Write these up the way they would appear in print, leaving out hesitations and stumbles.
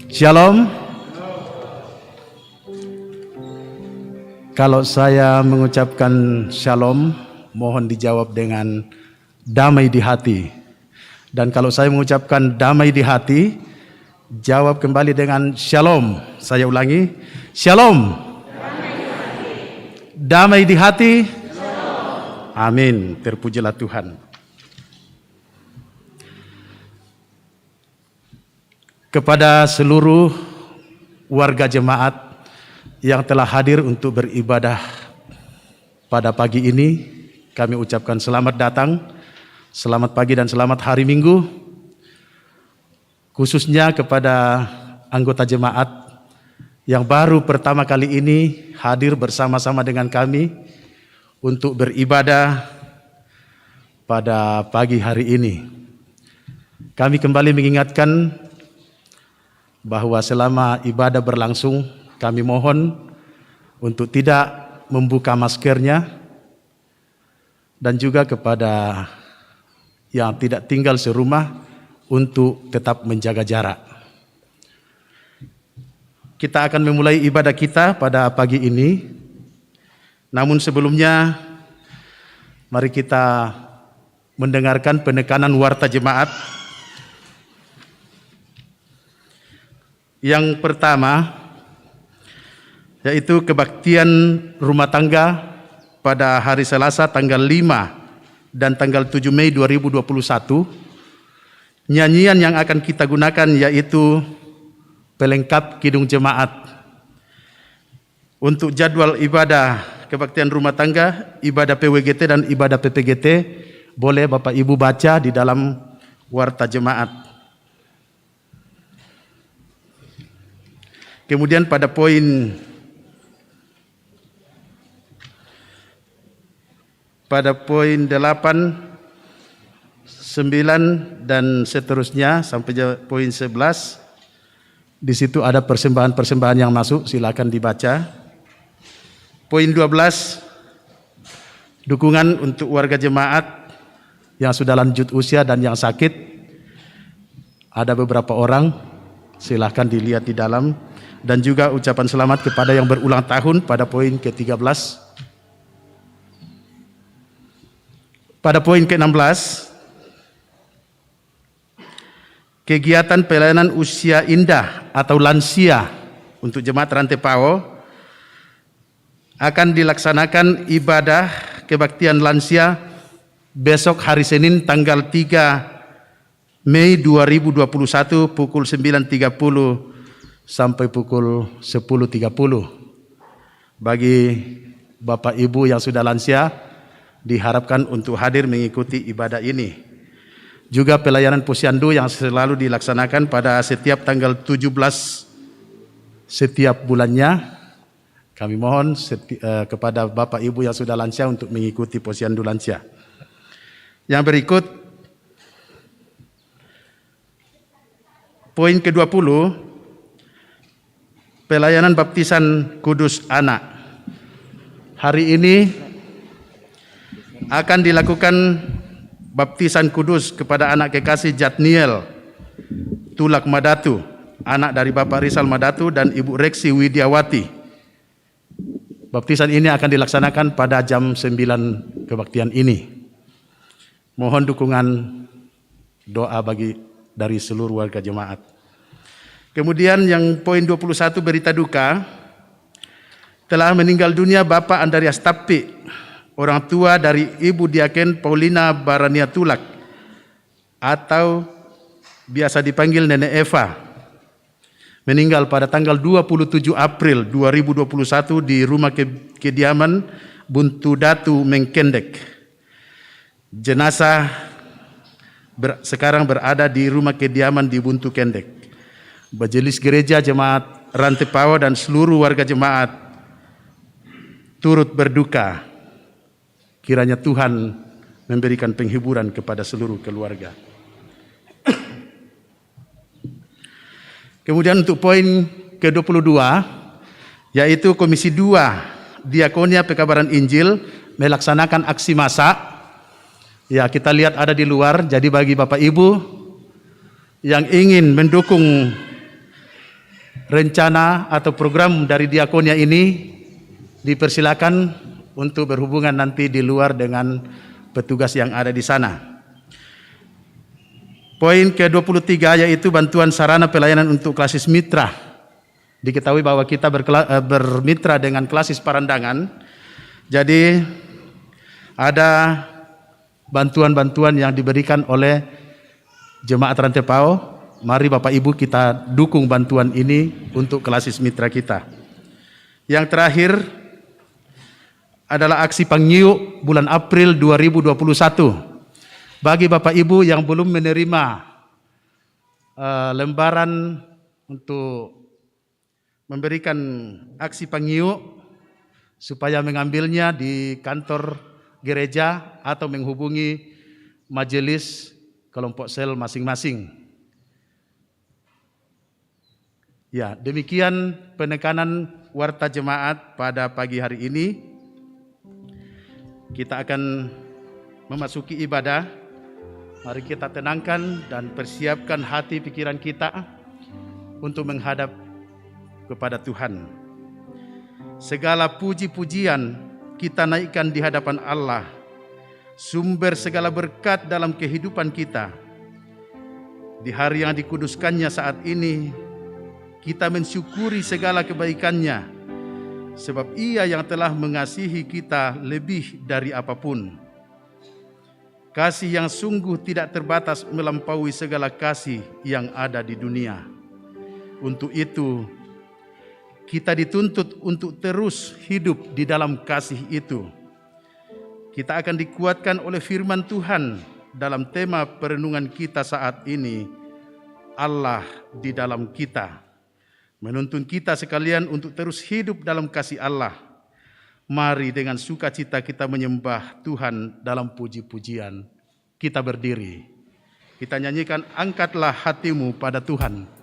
Shalom. Kalau saya mengucapkan shalom, mohon dijawab dengan damai di hati. Dan kalau saya mengucapkan damai di hati, jawab kembali dengan shalom. Saya ulangi, shalom. Damai di hati. Shalom. Amin. Terpujilah Tuhan. Kepada seluruh warga jemaat yang telah hadir untuk beribadah pada pagi ini, kami ucapkan selamat datang, selamat pagi dan selamat hari Minggu. Khususnya kepada anggota jemaat yang baru pertama kali ini hadir bersama-sama dengan kami untuk beribadah pada pagi hari ini. Kami kembali mengingatkan bahwa selama ibadah berlangsung, kami mohon untuk tidak membuka maskernya, dan juga kepada yang tidak tinggal serumah untuk tetap menjaga jarak. Kita akan memulai ibadah kita pada pagi ini. Namun sebelumnya, mari kita mendengarkan penekanan warta jemaat. Yang pertama, yaitu kebaktian rumah tangga pada hari Selasa tanggal 5 dan tanggal 7 Mei 2021. Nyanyian yang akan kita gunakan yaitu pelengkap kidung jemaat. Untuk jadwal ibadah kebaktian rumah tangga, ibadah PWGT dan ibadah PPGT, boleh Bapak Ibu baca di dalam warta jemaat. Kemudian pada poin 8, 9, dan seterusnya sampai poin 11. Di situ ada persembahan-persembahan yang masuk, silakan dibaca. Poin 12, dukungan untuk warga jemaat yang sudah lanjut usia dan yang sakit. Ada beberapa orang, silakan dilihat di dalam. Dan juga ucapan selamat kepada yang berulang tahun pada poin ke-13. Pada poin ke-16, kegiatan pelayanan usia indah atau lansia untuk jemaat Rantai Pao akan dilaksanakan ibadah kebaktian lansia besok hari Senin tanggal 3 Mei 2021 pukul 9.30 sampai pukul 10.30. Bagi Bapak Ibu yang sudah lansia, diharapkan untuk hadir mengikuti ibadah ini. Juga pelayanan posyandu yang selalu dilaksanakan pada setiap tanggal 17 setiap bulannya. Kami mohon kepada Bapak Ibu yang sudah lansia untuk mengikuti posyandu lansia. Yang berikut, poin ke-20, pelayanan baptisan kudus anak. Hari ini akan dilakukan baptisan kudus kepada anak kekasih Jatniel Tulak Madatu, anak dari Bapak Rizal Madatu dan Ibu Reksi Widiawati. Baptisan ini akan dilaksanakan pada jam 9 kebaktian ini. Mohon dukungan doa dari seluruh warga jemaat. Kemudian yang poin 21, berita duka, telah meninggal dunia Bapak Andarias Tapi, orang tua dari Ibu Diaken Paulina Barania Tulak atau biasa dipanggil Nenek Eva, meninggal pada tanggal 27 April 2021 di rumah kediaman Buntu Datu Mengkendek. Jenazah sekarang berada di rumah kediaman di Buntu Kendek. Majelis Gereja Jemaat Rantai Pao dan seluruh warga jemaat turut berduka. Kiranya Tuhan memberikan penghiburan kepada seluruh keluarga. Kemudian untuk poin ke-22, yaitu Komisi 2 Diakonia Pekabaran Injil melaksanakan aksi masak. Ya, kita lihat ada di luar. Jadi bagi Bapak Ibu yang ingin mendukung rencana atau program dari diakonia ini dipersilakan untuk berhubungan nanti di luar dengan petugas yang ada di sana. Poin ke-23 yaitu bantuan sarana pelayanan untuk klasis mitra. Diketahui bahwa kita bermitra dengan klasis Parandangan. Jadi ada bantuan-bantuan yang diberikan oleh Jemaat Rantepao. Mari Bapak Ibu kita dukung bantuan ini untuk klasis mitra kita. Yang terakhir adalah aksi Pangngiuk bulan April 2021. Bagi Bapak Ibu yang belum menerima lembaran untuk memberikan aksi Pangngiuk, supaya mengambilnya di kantor gereja atau menghubungi majelis kelompok sel masing-masing. Ya, demikian penekanan warta jemaat pada pagi hari ini. Kita akan memasuki ibadah. Mari kita tenangkan dan persiapkan hati pikiran kita untuk menghadap kepada Tuhan. Segala puji-pujian kita naikkan di hadapan Allah, sumber segala berkat dalam kehidupan kita. Di hari yang dikuduskannya saat ini, kita mensyukuri segala kebaikannya, sebab Ia yang telah mengasihi kita lebih dari apapun. Kasih yang sungguh tidak terbatas melampaui segala kasih yang ada di dunia. Untuk itu, kita dituntut untuk terus hidup di dalam kasih itu. Kita akan dikuatkan oleh firman Tuhan dalam tema perenungan kita saat ini, Allah di dalam kita. Menuntun kita sekalian untuk terus hidup dalam kasih Allah. Mari dengan sukacita kita menyembah Tuhan dalam puji-pujian. Kita berdiri. Kita nyanyikan angkatlah hatimu pada Tuhan.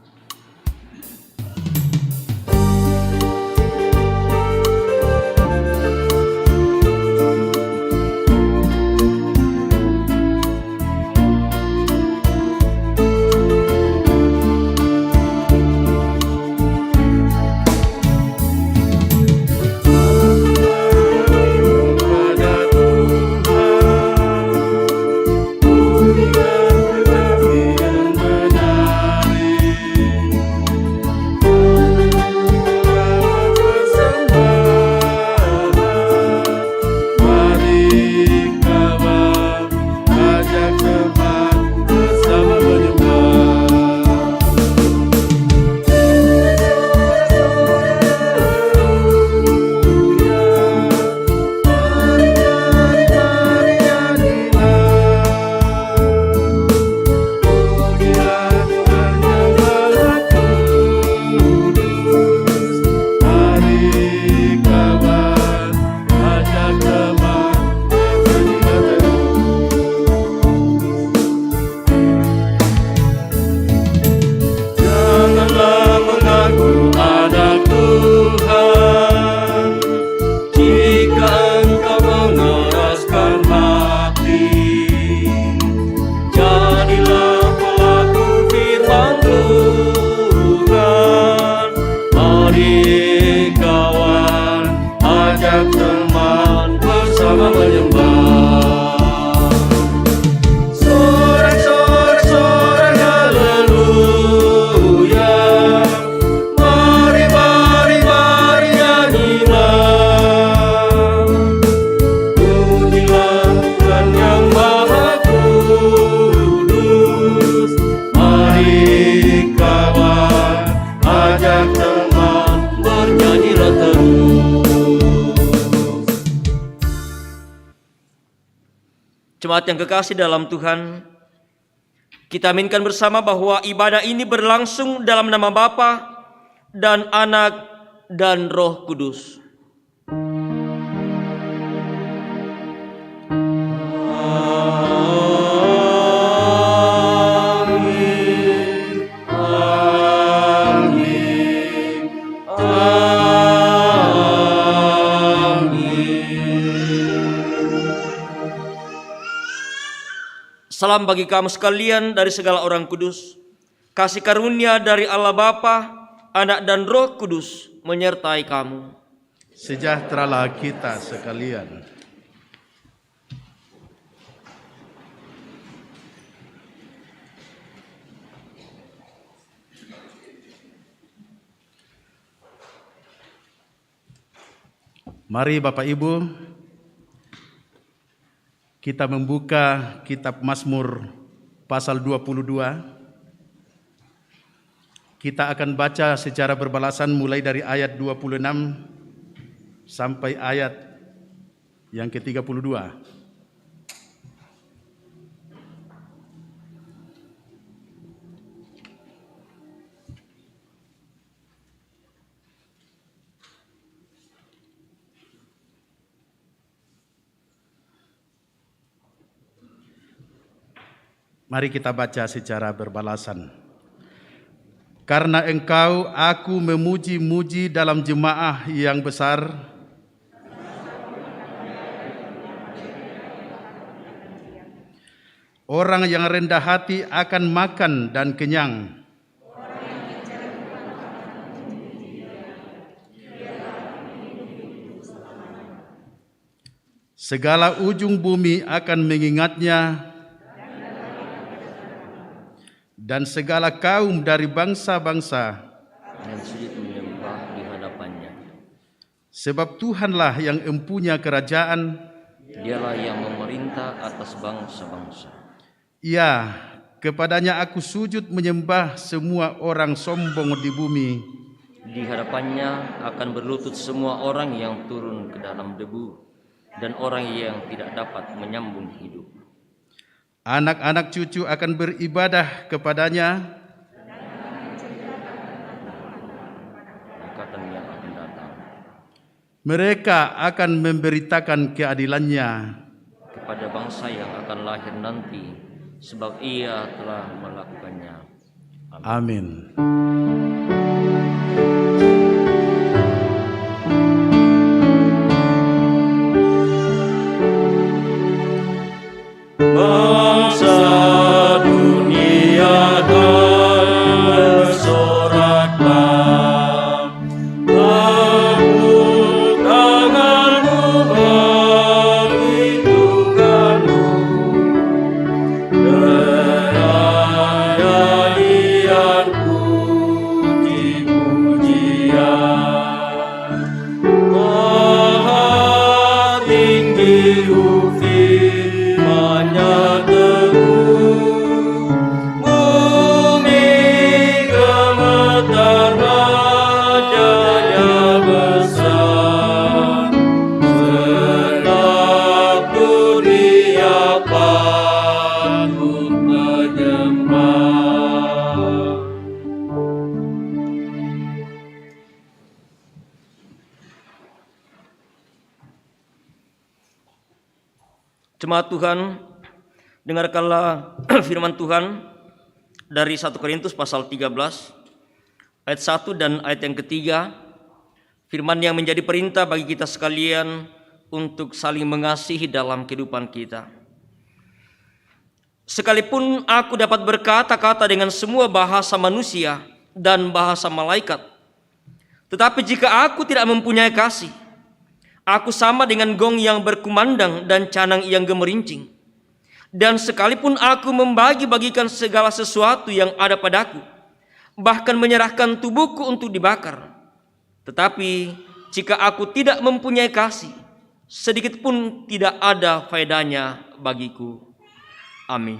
Jemaat yang kekasih dalam Tuhan, kita aminkan bersama bahwa ibadah ini berlangsung dalam nama Bapa dan Anak dan Roh Kudus. Salam bagi kamu sekalian dari segala orang kudus. Kasih karunia dari Allah Bapa, Anak dan Roh Kudus menyertai kamu. Sejahteralah kita sekalian. Mari Bapak Ibu, kita membuka kitab Mazmur pasal 22. Kita akan baca secara berbalasan mulai dari ayat 26 sampai ayat yang ke-32. Mari kita baca secara berbalasan. Karena Engkau, aku memuji-muji dalam jemaah yang besar. Orang yang rendah hati akan makan dan kenyang. Segala ujung bumi akan mengingatnya, dan segala kaum dari bangsa-bangsa Dan sujud menyembah di hadapannya. Sebab Tuhanlah yang empunya kerajaan. Dialah yang memerintah atas bangsa-bangsa. Ya, kepadanya aku sujud menyembah semua orang sombong di bumi. Di hadapannya akan berlutut semua orang yang turun ke dalam debu dan orang yang tidak dapat menyambung hidup. Anak-anak cucu akan beribadah kepadanya. Angkatan yang akan datang Mereka akan memberitakan keadilannya kepada bangsa yang akan lahir nanti, sebab ia telah melakukannya. Amin. Bangsa dunia dan bersoraklah, tepuk tanganmu bagi Tuhanmu, nyanyian puji-pujian. Maha tinggi firman-Nya teguh, bumi gemetar, Raja-Nya besar, segenap dunia patut menyembah. Jemaat Tuhan, dengarkanlah firman Tuhan dari 1 Korintus pasal 13 ayat 1 dan ayat yang ketiga. Firman yang menjadi perintah bagi kita sekalian untuk saling mengasihi dalam kehidupan kita. Sekalipun aku dapat berkata-kata dengan semua bahasa manusia dan bahasa malaikat, tetapi jika aku tidak mempunyai kasih, aku sama dengan gong yang berkumandang dan canang yang gemerincing. Dan sekalipun aku membagi-bagikan segala sesuatu yang ada padaku, bahkan menyerahkan tubuhku untuk dibakar, tetapi jika aku tidak mempunyai kasih, sedikit pun tidak ada faedahnya bagiku. Amin.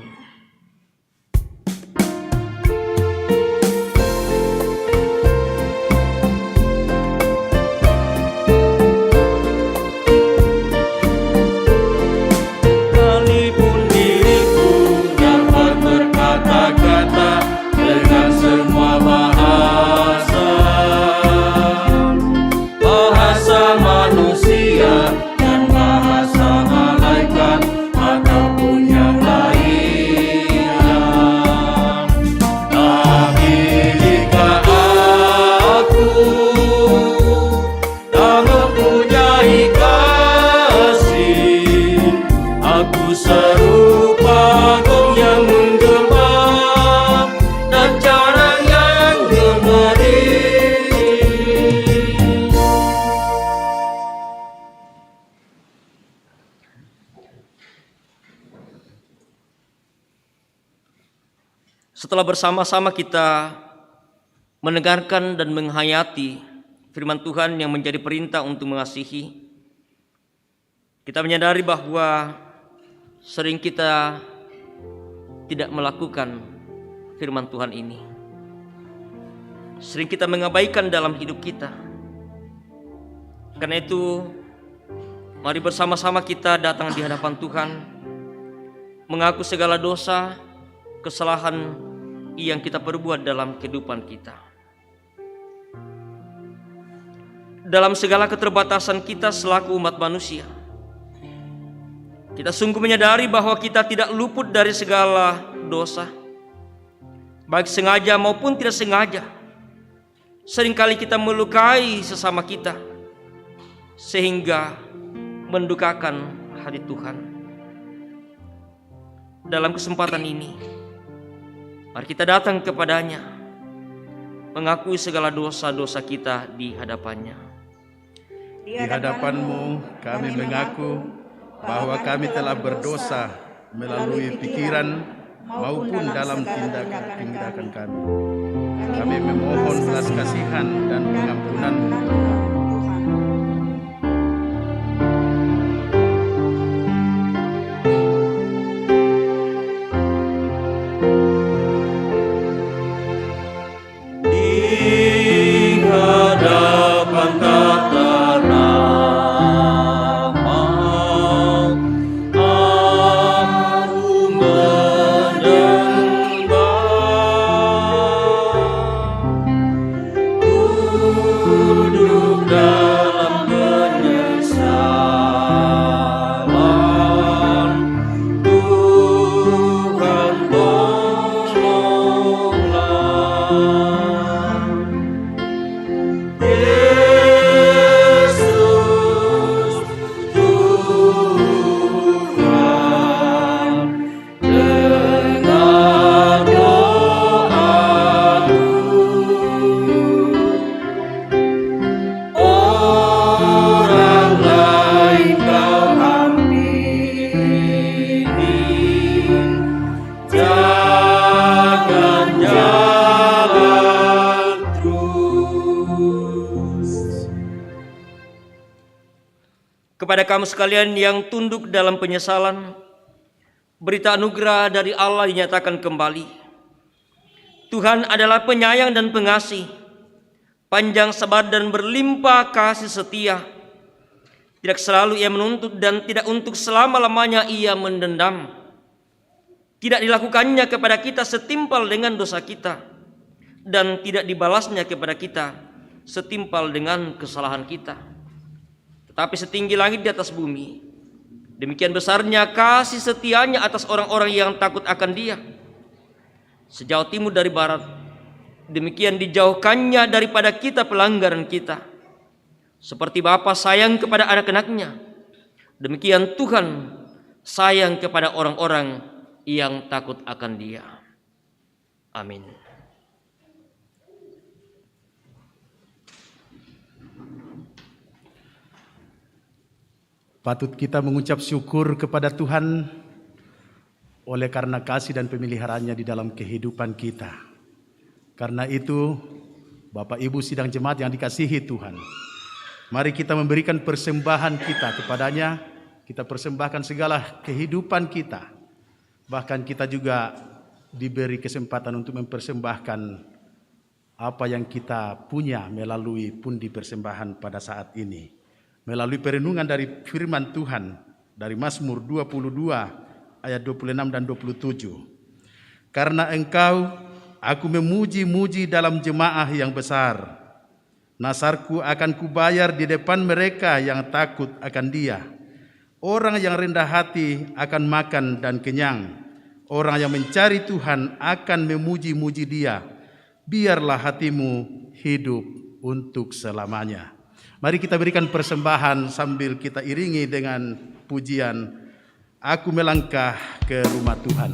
Sekalipun diriku dapat berkata-kata dengan semua bahasa, bahasa manusia dan bahasa malaikat ataupun yang lain, Setelah bersama-sama kita mendengarkan dan menghayati firman Tuhan yang menjadi perintah untuk mengasihi, kita menyadari bahwa sering kita tidak melakukan firman Tuhan ini. Sering kita mengabaikan dalam hidup kita. Karena itu, mari bersama-sama kita datang di hadapan Tuhan, mengaku segala dosa, kesalahan yang kita perbuat dalam kehidupan kita. Dalam segala keterbatasan kita selaku umat manusia, kita sungguh menyadari bahwa kita tidak luput dari segala dosa, baik sengaja maupun tidak sengaja. Seringkali kita melukai sesama kita, sehingga mendukakan hati Tuhan. Dalam kesempatan ini, mari kita datang kepadanya, mengakui segala dosa-dosa kita di hadapannya. Di hadapan-Mu kami mengaku bahwa kami telah berdosa melalui pikiran maupun dalam tindakan kami. Kami memohon belas kasihan dan pengampunan-Mu, Tuhan. Di hadapan tata nama, aku menyembah, duduk dalam penyesalan. Tuhan tolonglah. Yesus Tuhan, dengar doaku. Orang lain kau hampiri, jangan jalan terus. Kepada kamu sekalian yang tunduk dalam penyesalan, berita anugerah dari Allah dinyatakan kembali. Tuhan adalah penyayang dan pengasih, panjang sabar dan berlimpah kasih setia. Tidak selalu Ia menuntut dan tidak untuk selama-lamanya Ia mendendam. Tidak dilakukannya kepada kita setimpal dengan dosa kita, dan tidak dibalasnya kepada kita setimpal dengan kesalahan kita. Tetapi setinggi langit di atas bumi, demikian besarnya kasih setianya atas orang-orang yang takut akan Dia. Sejauh timur dari barat, demikian dijauhkannya daripada kita pelanggaran kita. Seperti Bapa sayang kepada anak-anaknya, demikian Tuhan sayang kepada orang-orang yang takut akan Dia. Amin. Patut kita mengucap syukur kepada Tuhan oleh karena kasih dan pemeliharaannya di dalam kehidupan kita. Karena itu, Bapak Ibu sidang jemaat yang dikasihi Tuhan, mari kita memberikan persembahan kita kepadanya. Kita persembahkan segala kehidupan kita. Bahkan kita juga diberi kesempatan untuk mempersembahkan apa yang kita punya melalui pundi persembahan pada saat ini. Melalui perenungan dari firman Tuhan dari Mazmur 22 ayat 26 dan 27. Karena Engkau, aku memuji-muji dalam jemaah yang besar. Nasarku akan kubayar di depan mereka yang takut akan Dia. Orang yang rendah hati akan makan dan kenyang. Orang yang mencari Tuhan akan memuji-muji Dia. Biarlah hatimu hidup untuk selamanya. Mari kita berikan persembahan sambil kita iringi dengan pujian Aku Melangkah ke Rumah Tuhan.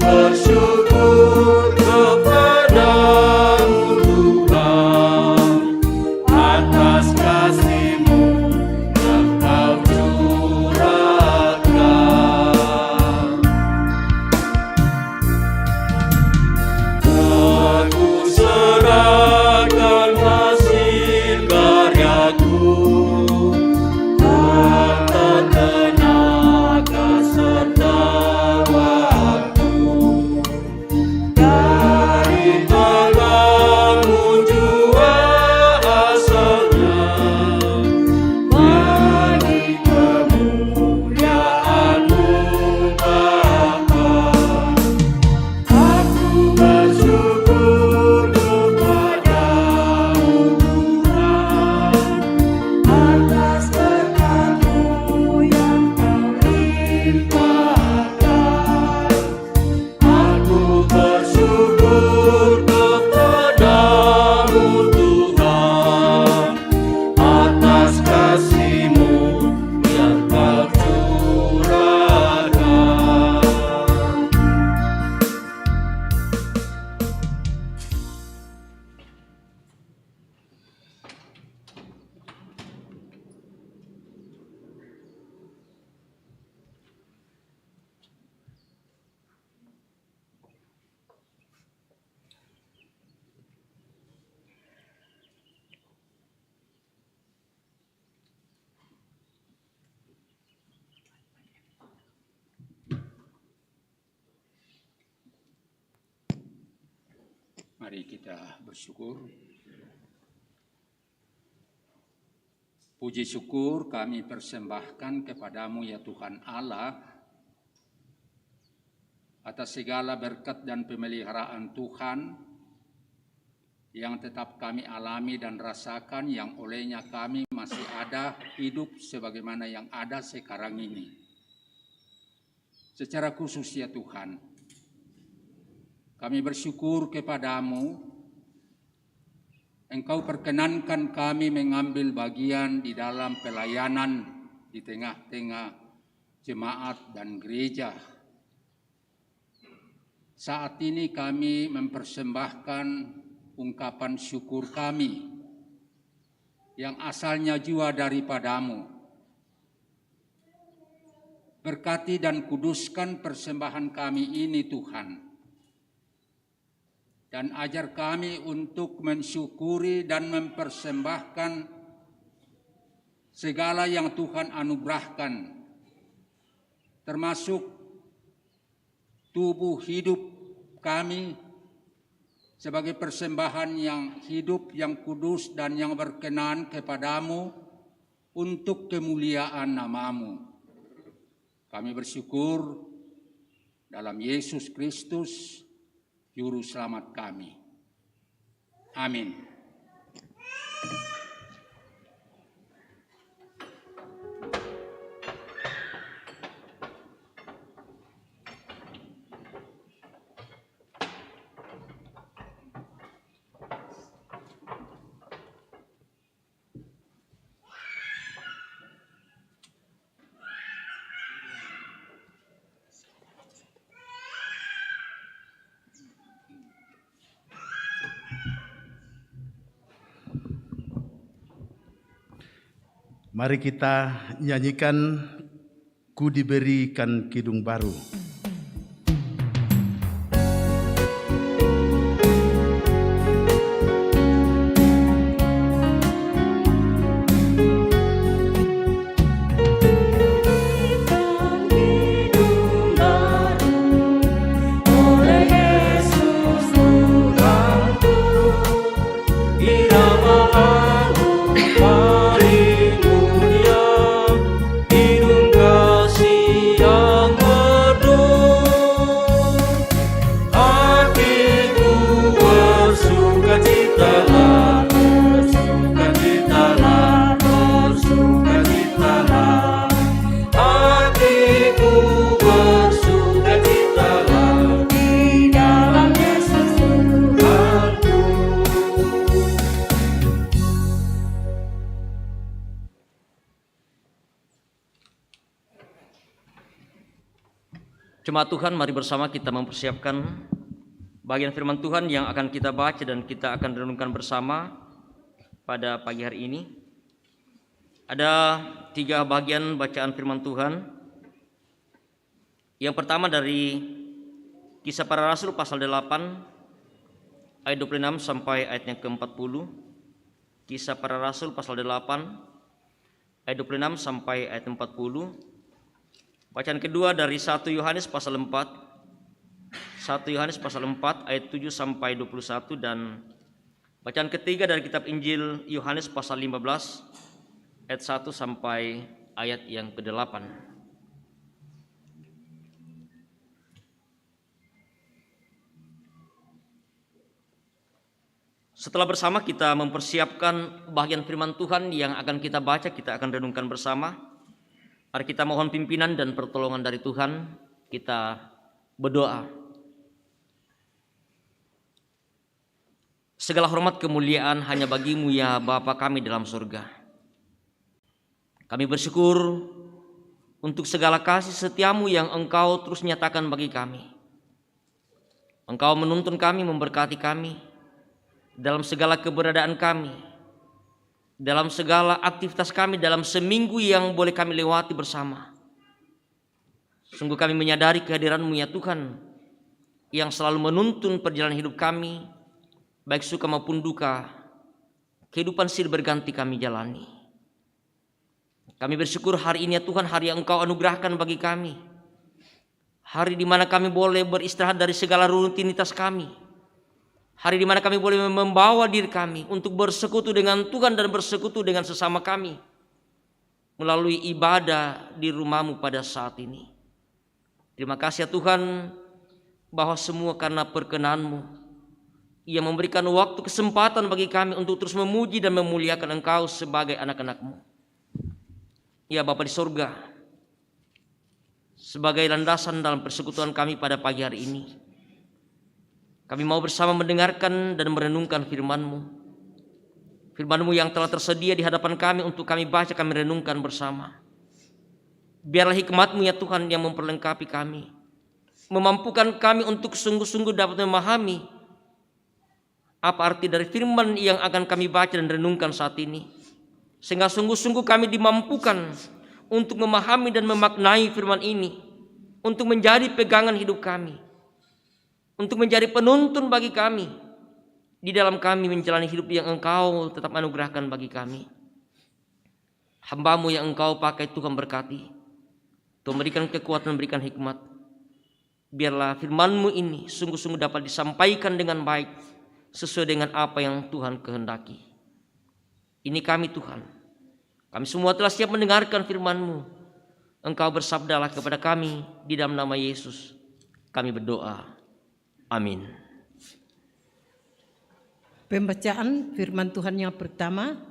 bersyukur kepadamu Tuhan atas kasih-Mu yang Kau curahkan. Aku serahkan hasil karyaku, harta, tenaga, serta waktu. Dari tangan-Mu jua asalnya, bagi kemuliaan-Mu Bapa. Aku bersyukur kepadamu Tuhan atas berkat-Mu yang Kau limpahkan. Aku bersyukur kepadamu Tuhan atas kasih-Mu yang Kau curahkan. Mari kita bersyukur. Puji syukur kami persembahkan kepadamu ya Tuhan Allah atas segala berkat dan pemeliharaan Tuhan yang tetap kami alami dan rasakan, yang olehnya kami masih ada hidup sebagaimana yang ada sekarang ini. Secara khusus ya Tuhan, kami bersyukur kepadamu, Engkau perkenankan kami mengambil bagian di dalam pelayanan di tengah-tengah jemaat dan gereja. Saat ini kami mempersembahkan ungkapan syukur kami yang asalnya jua daripadamu. Berkati dan kuduskan persembahan kami ini Tuhan. Dan ajar kami untuk mensyukuri dan mempersembahkan segala yang Tuhan anugerahkan, termasuk tubuh hidup kami sebagai persembahan yang hidup, yang kudus, dan yang berkenan kepadamu untuk kemuliaan nama-Mu. Kami bersyukur dalam Yesus Kristus, Juru Selamat kami. Amin. Mari kita nyanyikan Ku Diberikan Kidung Baru. Hidung kasih yang berdoa. Jemaat Tuhan, mari bersama kita mempersiapkan bagian firman Tuhan yang akan kita baca dan kita akan renungkan bersama pada pagi hari ini. Ada 3 bagian bacaan firman Tuhan. Yang pertama dari Kisah Para Rasul pasal 8 ayat 26 sampai ayat yang ke-40. Kisah Para Rasul pasal 8 ayat 26 sampai ayat 40. Bacaan kedua dari 1 Yohanes pasal 4. 1 Yohanes pasal 4 ayat 7 sampai 21, dan bacaan ketiga dari kitab Injil Yohanes pasal 15 ayat 1 sampai ayat yang ke-8. Setelah bersama kita mempersiapkan bagian firman Tuhan yang akan kita baca, kita akan renungkan bersama. Mari kita mohon pimpinan dan pertolongan dari Tuhan. Kita berdoa. Segala hormat kemuliaan hanya bagi-Mu ya Bapa kami dalam surga. Kami bersyukur untuk segala kasih setia-Mu yang Engkau terus nyatakan bagi kami. Engkau menuntun kami, memberkati kami dalam segala keberadaan kami, dalam segala aktivitas kami dalam seminggu yang boleh kami lewati bersama. Sungguh kami menyadari kehadiran-Mu ya Tuhan, yang selalu menuntun perjalanan hidup kami, baik suka maupun duka. Kehidupan silih berganti kami jalani. Kami bersyukur hari ini ya Tuhan, hari yang Engkau anugerahkan bagi kami, hari di mana kami boleh beristirahat dari segala rutinitas kami, hari di mana kami boleh membawa diri kami untuk bersekutu dengan Tuhan dan bersekutu dengan sesama kami melalui ibadah di rumah-Mu pada saat ini. Terima kasih ya Tuhan, bahwa semua karena perkenan-Mu. Ia memberikan waktu kesempatan bagi kami untuk terus memuji dan memuliakan Engkau sebagai anak-anak-Mu. Ya Bapa di surga, sebagai landasan dalam persekutuan kami pada pagi hari ini, kami mau bersama mendengarkan dan merenungkan firman-Mu. Firman-Mu yang telah tersedia di hadapan kami untuk kami baca, kami renungkan bersama. Biarlah hikmat-Mu ya Tuhan yang memperlengkapi kami, memampukan kami untuk sungguh-sungguh dapat memahami apa arti dari firman yang akan kami baca dan renungkan saat ini. Sehingga sungguh-sungguh kami dimampukan untuk memahami dan memaknai firman ini, untuk menjadi pegangan hidup kami, untuk menjadi penuntun bagi kami di dalam kami menjalani hidup yang Engkau tetap anugerahkan bagi kami. Hamba-Mu yang Engkau pakai Tuhan berkati, Tuhan berikan kekuatan, berikan hikmat. Biarlah firman-Mu ini sungguh-sungguh dapat disampaikan dengan baik sesuai dengan apa yang Tuhan kehendaki. Ini kami Tuhan, kami semua telah siap mendengarkan firman-Mu. Engkau bersabdalah kepada kami, di dalam nama Yesus kami berdoa. Amin. Pembacaan firman Tuhan yang pertama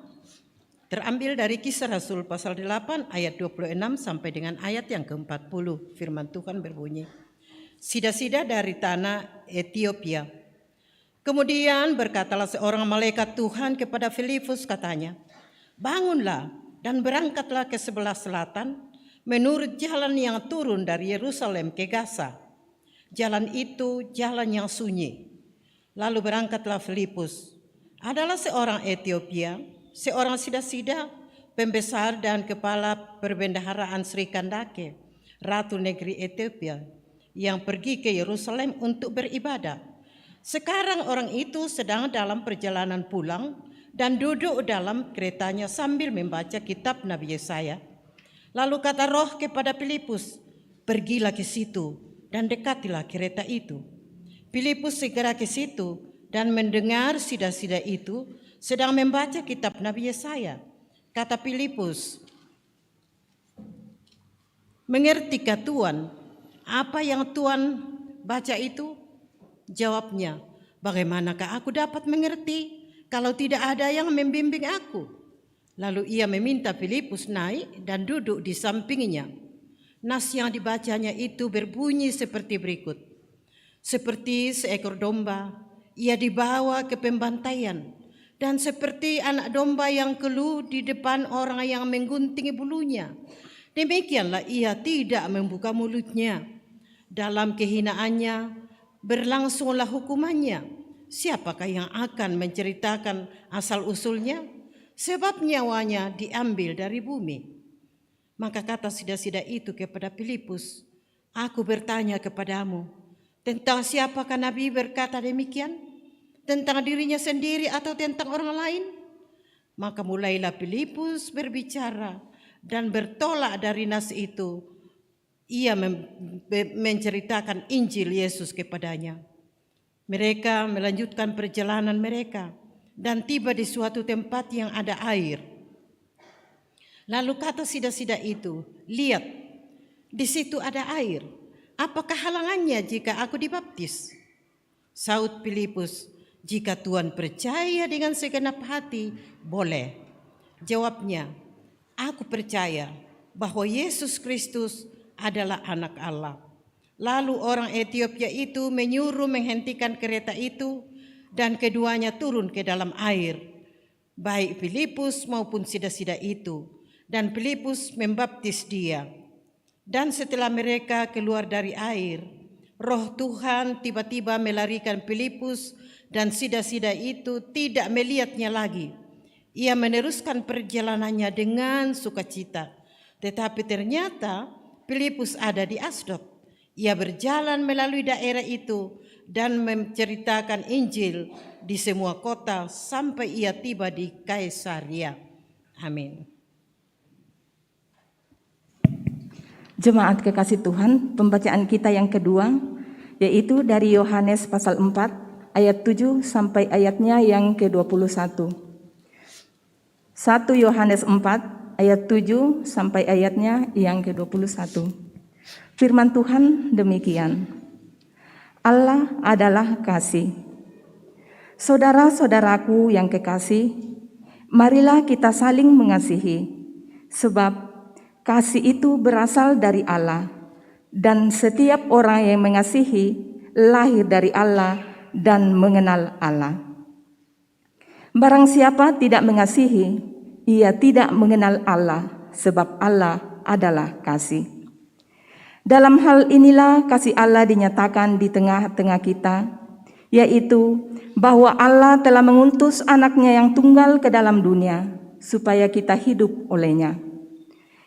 terambil dari Kisah Rasul pasal 8 ayat 26 sampai dengan ayat yang ke-40. Firman Tuhan berbunyi, Sida-sida dari tanah Etiopia. Kemudian berkatalah seorang malaikat Tuhan kepada Filipus, katanya, bangunlah dan berangkatlah ke sebelah selatan menurut jalan yang turun dari Yerusalem ke Gaza. Jalan itu jalan yang sunyi. Lalu berangkatlah Filipus. Adalah seorang Etiopia, seorang sida-sida, pembesar dan kepala perbendaharaan Sri Kandake, ratu negeri Etiopia, yang pergi ke Yerusalem untuk beribadah. Sekarang orang itu sedang dalam perjalanan pulang dan duduk dalam keretanya sambil membaca kitab Nabi Yesaya. Lalu kata Roh kepada Filipus, pergilah ke situ dan dekatilah kereta itu. Filipus segera ke situ dan mendengar sida-sida itu sedang membaca kitab Nabi Yesaya. Kata Filipus, mengertikah Tuhan apa yang Tuhan baca itu? Jawabnya, bagaimanakah aku dapat mengerti kalau tidak ada yang membimbing aku? Lalu ia meminta Filipus naik dan duduk di sampingnya. Nas yang dibacanya itu berbunyi seperti berikut. Seperti seekor domba, ia dibawa ke pembantaian. Dan seperti anak domba yang keluh di depan orang yang menggunting bulunya, demikianlah ia tidak membuka mulutnya. Dalam kehinaannya berlangsunglah hukumannya. Siapakah yang akan menceritakan asal-usulnya? Sebab nyawanya diambil dari bumi. Maka kata sida-sida itu kepada Filipus, "Aku bertanya kepadamu, tentang siapakah Nabi berkata demikian? Tentang dirinya sendiri atau tentang orang lain?" Maka mulailah Filipus berbicara dan bertolak dari nas itu. Ia menceritakan Injil Yesus kepadanya. Mereka melanjutkan perjalanan mereka dan tiba di suatu tempat yang ada air. Lalu kata sida-sida itu, "Lihat, di situ ada air. Apakah halangannya jika aku dibaptis?" Saud Filipus, "Jika Tuhan percaya dengan segenap hati, boleh." Jawabnya, "Aku percaya bahwa Yesus Kristus adalah anak Allah." Lalu orang Etiopia itu menyuruh menghentikan kereta itu dan keduanya turun ke dalam air, baik Filipus maupun sida-sida itu, dan Filipus membaptis dia. Dan setelah mereka keluar dari air, Roh Tuhan tiba-tiba melarikan Filipus dan sida-sida itu tidak melihatnya lagi. Ia meneruskan perjalanannya dengan sukacita. Tetapi ternyata Filipus ada di Asdod. Ia berjalan melalui daerah itu dan menceritakan Injil di semua kota sampai ia tiba di Kaisaria. Amin. Jemaat kekasih Tuhan, pembacaan kita yang kedua yaitu dari Yohanes pasal 4 ayat 7 sampai ayatnya yang ke-21. 1 Yohanes 4 ayat 7 sampai ayatnya yang ke-21. Firman Tuhan demikian. Allah adalah kasih. Saudara-saudaraku yang kekasih, marilah kita saling mengasihi, sebab kasih itu berasal dari Allah, dan setiap orang yang mengasihi lahir dari Allah dan mengenal Allah. Barang siapa tidak mengasihi, ia tidak mengenal Allah, sebab Allah adalah kasih. Dalam hal inilah kasih Allah dinyatakan di tengah-tengah kita, yaitu bahwa Allah telah mengutus anaknya yang tunggal ke dalam dunia, supaya kita hidup olehnya.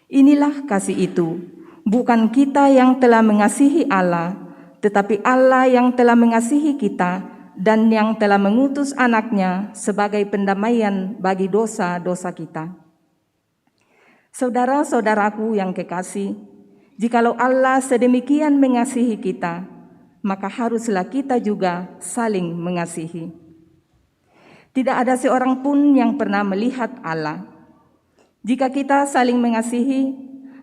Inilah kasih itu, bukan kita yang telah mengasihi Allah, tetapi Allah yang telah mengasihi kita dan yang telah mengutus anaknya sebagai pendamaian bagi dosa-dosa kita. Saudara-saudaraku yang kekasih, jikalau Allah sedemikian mengasihi kita, maka haruslah kita juga saling mengasihi. Tidak ada seorang pun yang pernah melihat Allah. Jika kita saling mengasihi,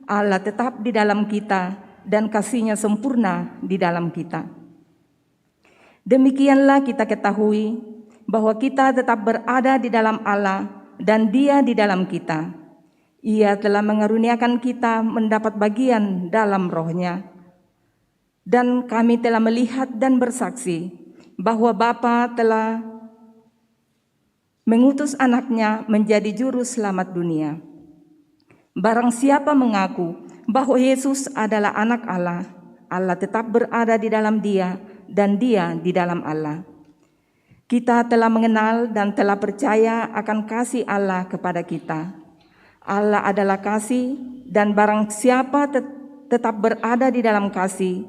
Allah tetap di dalam kita dan kasih-Nya sempurna di dalam kita. Demikianlah kita ketahui bahwa kita tetap berada di dalam Allah dan Dia di dalam kita. Ia telah mengaruniakan kita mendapat bagian dalam Roh-Nya. Dan kami telah melihat dan bersaksi bahwa Bapa telah mengutus anaknya menjadi juru selamat dunia. Barang siapa mengaku bahwa Yesus adalah anak Allah, Allah tetap berada di dalam dia dan dia di dalam Allah. Kita telah mengenal dan telah percaya akan kasih Allah kepada kita. Allah adalah kasih, dan barang siapa tetap berada di dalam kasih,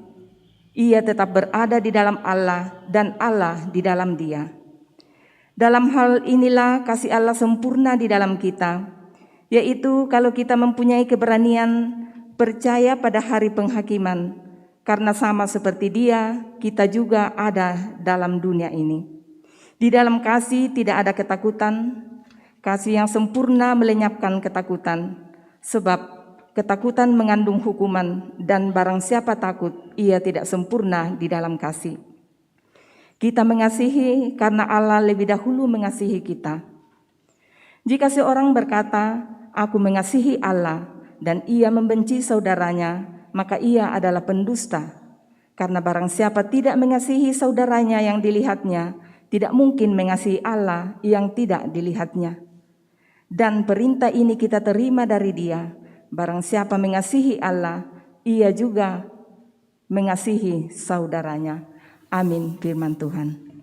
ia tetap berada di dalam Allah dan Allah di dalam dia. Dalam hal inilah kasih Allah sempurna di dalam kita, yaitu kalau kita mempunyai keberanian percaya pada hari penghakiman, karena sama seperti Dia, kita juga ada dalam dunia ini. Di dalam kasih tidak ada ketakutan. Kasih yang sempurna melenyapkan ketakutan, sebab ketakutan mengandung hukuman, dan barang siapa takut, ia tidak sempurna di dalam kasih. Kita mengasihi karena Allah lebih dahulu mengasihi kita. Jika seorang berkata, "Aku mengasihi Allah," dan ia membenci saudaranya, maka ia adalah pendusta. Karena barang siapa tidak mengasihi saudaranya yang dilihatnya, tidak mungkin mengasihi Allah yang tidak dilihatnya. Dan perintah ini kita terima dari Dia, barang siapa mengasihi Allah, ia juga mengasihi saudaranya. Amin firman Tuhan.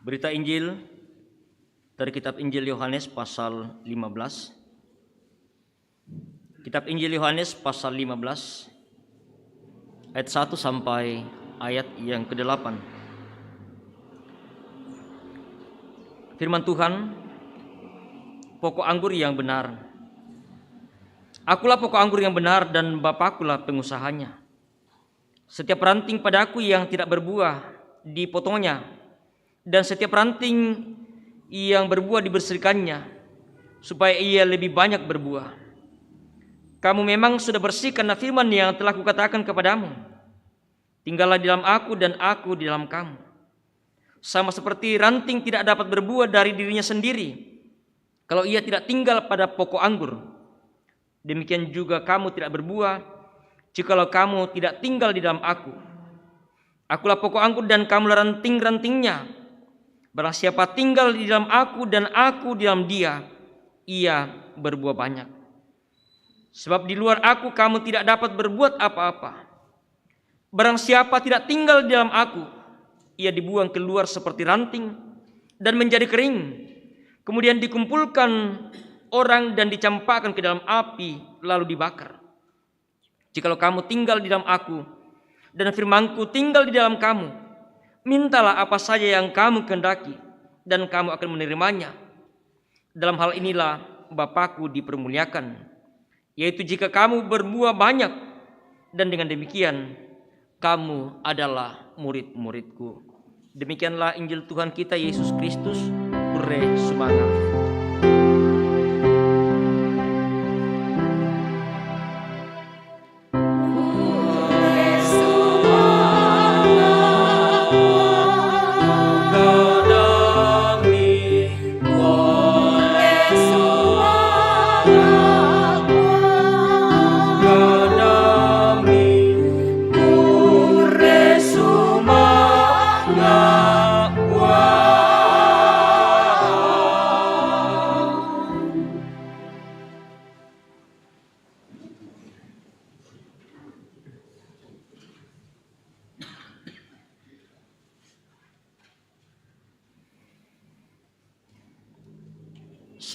Berita Injil dari kitab Injil Yohanes pasal 15. Kitab Injil Yohanes pasal 15 ayat 1 sampai ayat yang ke-8. Firman Tuhan, pokok anggur yang benar. Akulah pokok anggur yang benar dan Bapakulah pengusahanya. Setiap ranting padaku yang tidak berbuah dipotongnya, dan setiap ranting yang berbuah dibersihkannya, supaya ia lebih banyak berbuah. Kamu memang sudah bersih karena firman yang telah kukatakan kepadamu. Tinggallah di dalam aku dan aku di dalam kamu. Sama seperti ranting tidak dapat berbuah dari dirinya sendiri kalau ia tidak tinggal pada pokok anggur, demikian juga kamu tidak berbuah jikalau kamu tidak tinggal di dalam aku. Akulah pokok anggur dan kamulah ranting-rantingnya. Barang siapa tinggal di dalam aku dan aku di dalam dia, ia berbuah banyak. Sebab di luar aku kamu tidak dapat berbuat apa-apa. Barang siapa tidak tinggal di dalam aku, ia dibuang keluar seperti ranting dan menjadi kering. Kemudian dikumpulkan orang dan dicampakkan ke dalam api lalu dibakar. Jikalau kamu tinggal di dalam aku dan firman-Ku tinggal di dalam kamu, mintalah apa saja yang kamu kehendaki, dan kamu akan menerimanya. Dalam hal inilah Bapa-Ku dipermuliakan, yaitu jika kamu berbuah banyak, dan dengan demikian kamu adalah murid-murid-Ku. Demikianlah Injil Tuhan kita Yesus Kristus. Hore semangat.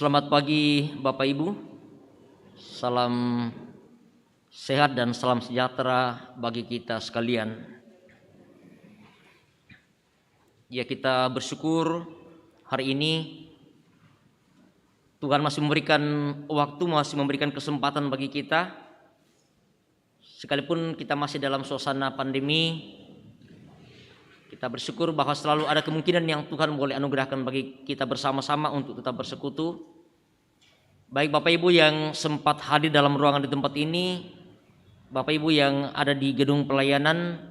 Selamat pagi Bapak Ibu, salam sehat dan salam sejahtera bagi kita sekalian. Ya, kita bersyukur hari ini Tuhan masih memberikan waktu, masih memberikan kesempatan bagi kita. Sekalipun kita masih dalam suasana pandemi, kita bersyukur bahwa selalu ada kemungkinan yang Tuhan boleh anugerahkan bagi kita bersama-sama untuk tetap bersekutu. Baik Bapak Ibu yang sempat hadir dalam ruangan di tempat ini, Bapak Ibu yang ada di gedung pelayanan,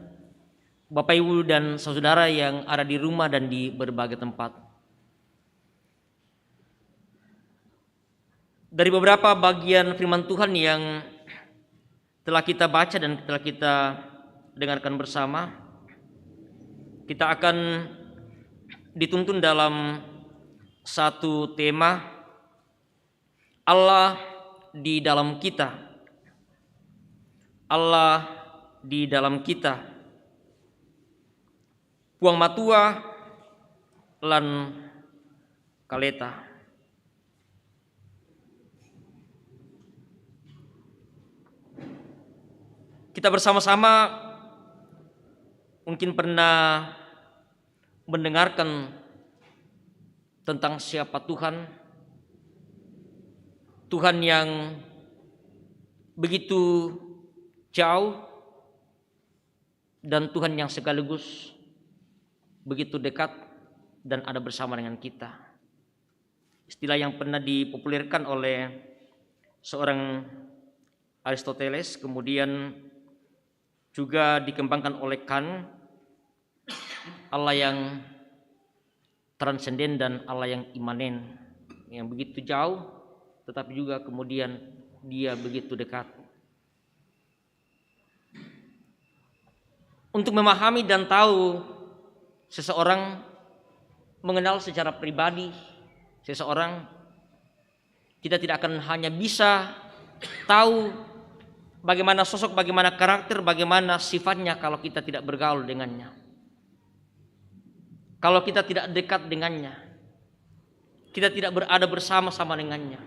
Bapak Ibu dan saudara yang ada di rumah dan di berbagai tempat. Dari beberapa bagian firman Tuhan yang telah kita baca dan telah kita dengarkan bersama, kita akan dituntun dalam satu tema, Allah di dalam kita. Allah di dalam kita. Puang matua lan kaleta. Kita bersama-sama mungkin pernah mendengarkan tentang siapa Tuhan. Tuhan yang begitu jauh dan Tuhan yang sekaligus begitu dekat dan ada bersama dengan kita. Istilah yang pernah dipopulerkan oleh seorang Aristoteles, kemudian juga dikembangkan oleh Kant, Allah yang transenden dan Allah yang imanen, yang begitu jauh tetapi juga kemudian dia begitu dekat. Untuk memahami dan tahu seseorang, mengenal secara pribadi seseorang, kita tidak akan hanya bisa tahu bagaimana sosok, bagaimana karakter, bagaimana sifatnya kalau kita tidak bergaul dengannya. Kalau kita tidak dekat dengannya, kita tidak berada bersama-sama dengannya.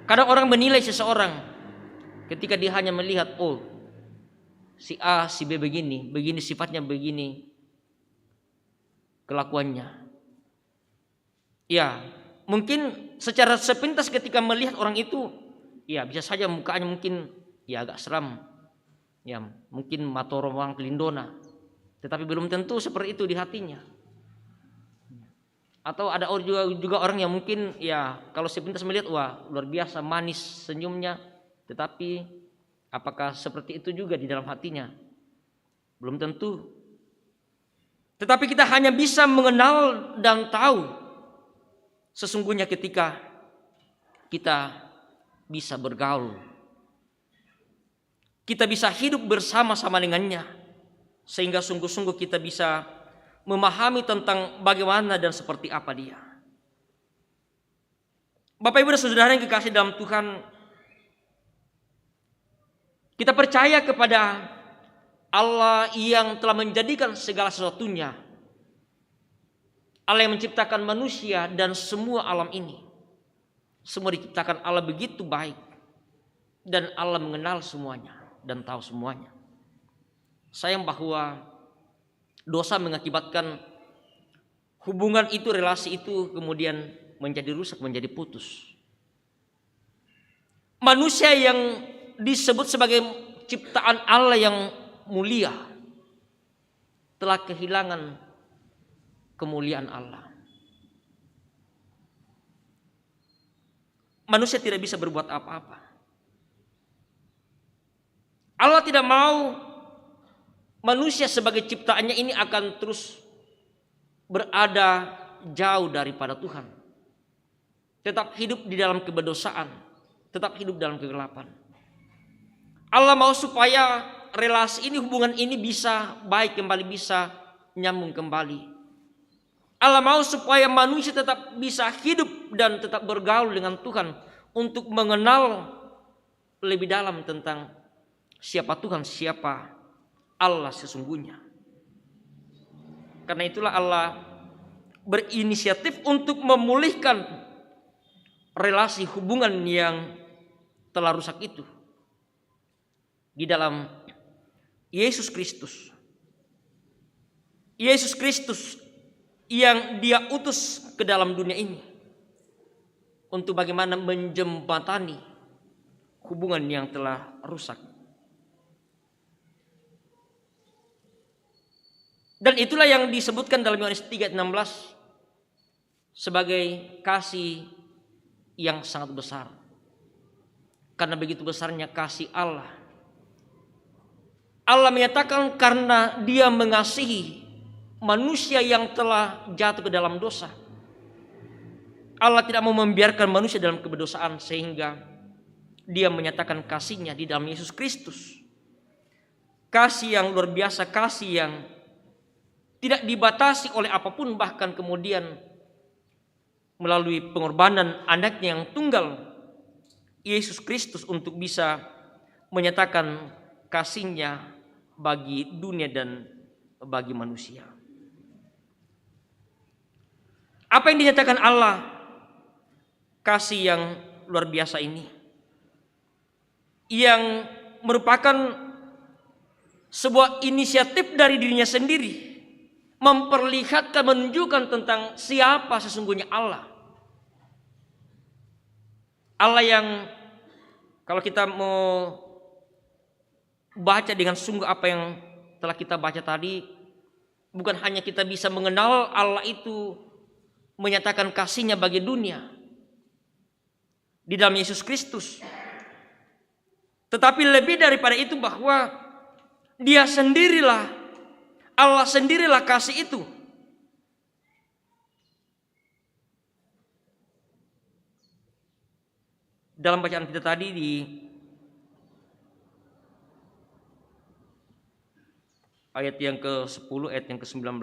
Kadang orang menilai seseorang ketika dia hanya melihat, oh si A, si B begini sifatnya, begini kelakuannya. Ya, mungkin secara sepintas ketika melihat orang itu, ya bisa saja mukanya mungkin ya agak seram, ya mungkin matoro orang kelindona, tetapi belum tentu seperti itu di hatinya. Atau ada juga orang yang mungkin ya kalau sepintas melihat, wah luar biasa manis senyumnya, tetapi apakah seperti itu juga di dalam hatinya? Belum tentu. Tetapi kita hanya bisa mengenal dan tahu sesungguhnya ketika kita bisa bergaul, kita bisa hidup bersama-sama dengannya, sehingga sungguh-sungguh kita bisa memahami tentang bagaimana dan seperti apa dia. Bapak Ibu dan Saudara yang kekasih dalam Tuhan, kita percaya kepada Allah yang telah menjadikan segala sesuatunya, Allah yang menciptakan manusia dan semua alam ini. Semua diciptakan Allah begitu baik, dan Allah mengenal semuanya dan tahu semuanya. Sayang bahwa dosa mengakibatkan hubungan itu, relasi itu kemudian menjadi rusak, menjadi putus. Manusia yang disebut sebagai ciptaan Allah yang mulia telah kehilangan kemuliaan Allah. Manusia tidak bisa berbuat apa-apa. Allah tidak mau manusia sebagai ciptaannya ini akan terus berada jauh daripada Tuhan, tetap hidup di dalam keberdosaan, tetap hidup dalam kegelapan. Allah mau supaya relasi ini, hubungan ini bisa baik kembali, bisa nyambung kembali. Allah mau supaya manusia tetap bisa hidup dan tetap bergaul dengan Tuhan untuk mengenal lebih dalam tentang siapa Tuhan, siapa Allah sesungguhnya. Karena itulah Allah berinisiatif untuk memulihkan relasi hubungan yang telah rusak itu di dalam Yesus Kristus. Yesus Kristus yang Dia utus ke dalam dunia ini untuk bagaimana menjembatani hubungan yang telah rusak. Dan itulah yang disebutkan dalam Yohanes 3:16 sebagai kasih yang sangat besar. Karena begitu besarnya kasih Allah. Allah menyatakan karena Dia mengasihi manusia yang telah jatuh ke dalam dosa. Allah tidak mau membiarkan manusia dalam keberdosaan, sehingga Dia menyatakan kasih-Nya di dalam Yesus Kristus. Kasih yang luar biasa, kasih yang tidak dibatasi oleh apapun, bahkan kemudian melalui pengorbanan anaknya yang tunggal, Yesus Kristus, untuk bisa menyatakan kasih-Nya bagi dunia dan bagi manusia. Apa yang dinyatakan Allah, kasih yang luar biasa ini, yang merupakan sebuah inisiatif dari dirinya sendiri, memperlihatkan, menunjukkan tentang siapa sesungguhnya Allah. Allah yang kalau kita mau baca dengan sungguh apa yang telah kita baca tadi, bukan hanya kita bisa mengenal Allah itu menyatakan kasih-Nya bagi dunia di dalam Yesus Kristus, Tetapi lebih daripada itu bahwa Dia sendirilah, Allah sendirilah kasih itu. Dalam bacaan kita tadi di ayat yang ke-10, ayat yang ke-19,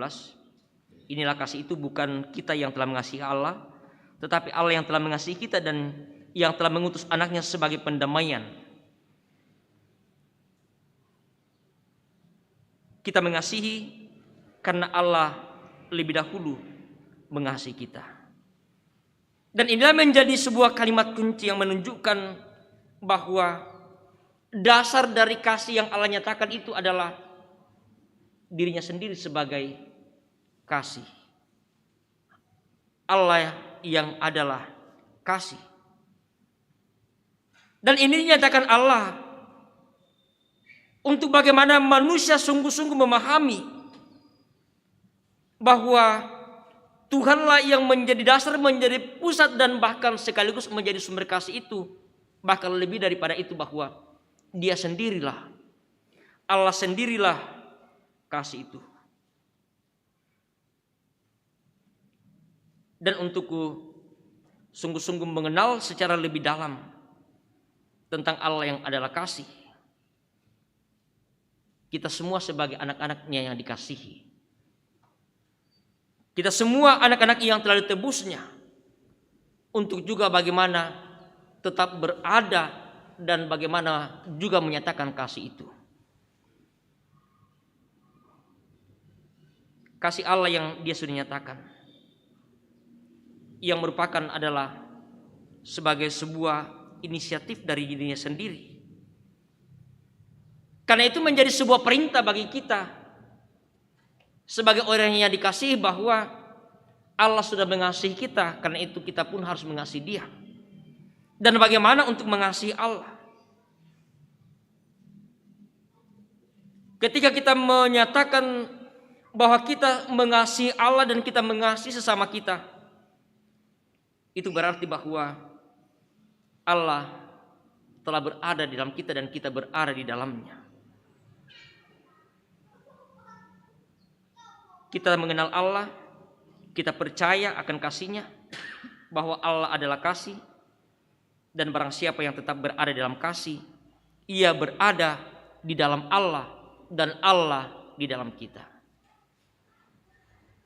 inilah kasih itu, bukan kita yang telah mengasihi Allah, tetapi Allah yang telah mengasihi kita dan yang telah mengutus anaknya sebagai pendamaian. Kita mengasihi karena Allah lebih dahulu mengasihi kita. Dan inilah menjadi sebuah kalimat kunci yang menunjukkan bahwa dasar dari kasih yang Allah nyatakan itu adalah dirinya sendiri sebagai kasih. Allah yang adalah kasih. Dan ini dinyatakan Allah untuk bagaimana manusia sungguh-sungguh memahami bahwa Tuhanlah yang menjadi dasar, menjadi pusat, dan bahkan sekaligus menjadi sumber kasih itu. Bahkan lebih daripada itu bahwa Dia sendirilah, Allah sendirilah kasih itu. Dan untukku sungguh-sungguh mengenal secara lebih dalam tentang Allah yang adalah kasih, kita semua sebagai anak-anaknya yang dikasihi, kita semua anak-anak yang telah ditebusnya, untuk juga bagaimana tetap berada dan bagaimana juga menyatakan kasih itu. Kasih Allah yang Dia sudah nyatakan, yang merupakan adalah sebagai sebuah inisiatif dari dirinya sendiri. Karena itu menjadi sebuah perintah bagi kita sebagai orang yang dikasihi bahwa Allah sudah mengasihi kita, karena itu kita pun harus mengasihi Dia. Dan bagaimana untuk mengasihi Allah? Ketika kita menyatakan bahwa kita mengasihi Allah dan kita mengasihi sesama kita, itu berarti bahwa Allah telah berada di dalam kita dan kita berada di dalamnya. Kita mengenal Allah, kita percaya akan kasih-Nya, bahwa Allah adalah kasih, dan barang siapa yang tetap berada dalam kasih, ia berada di dalam Allah dan Allah di dalam kita.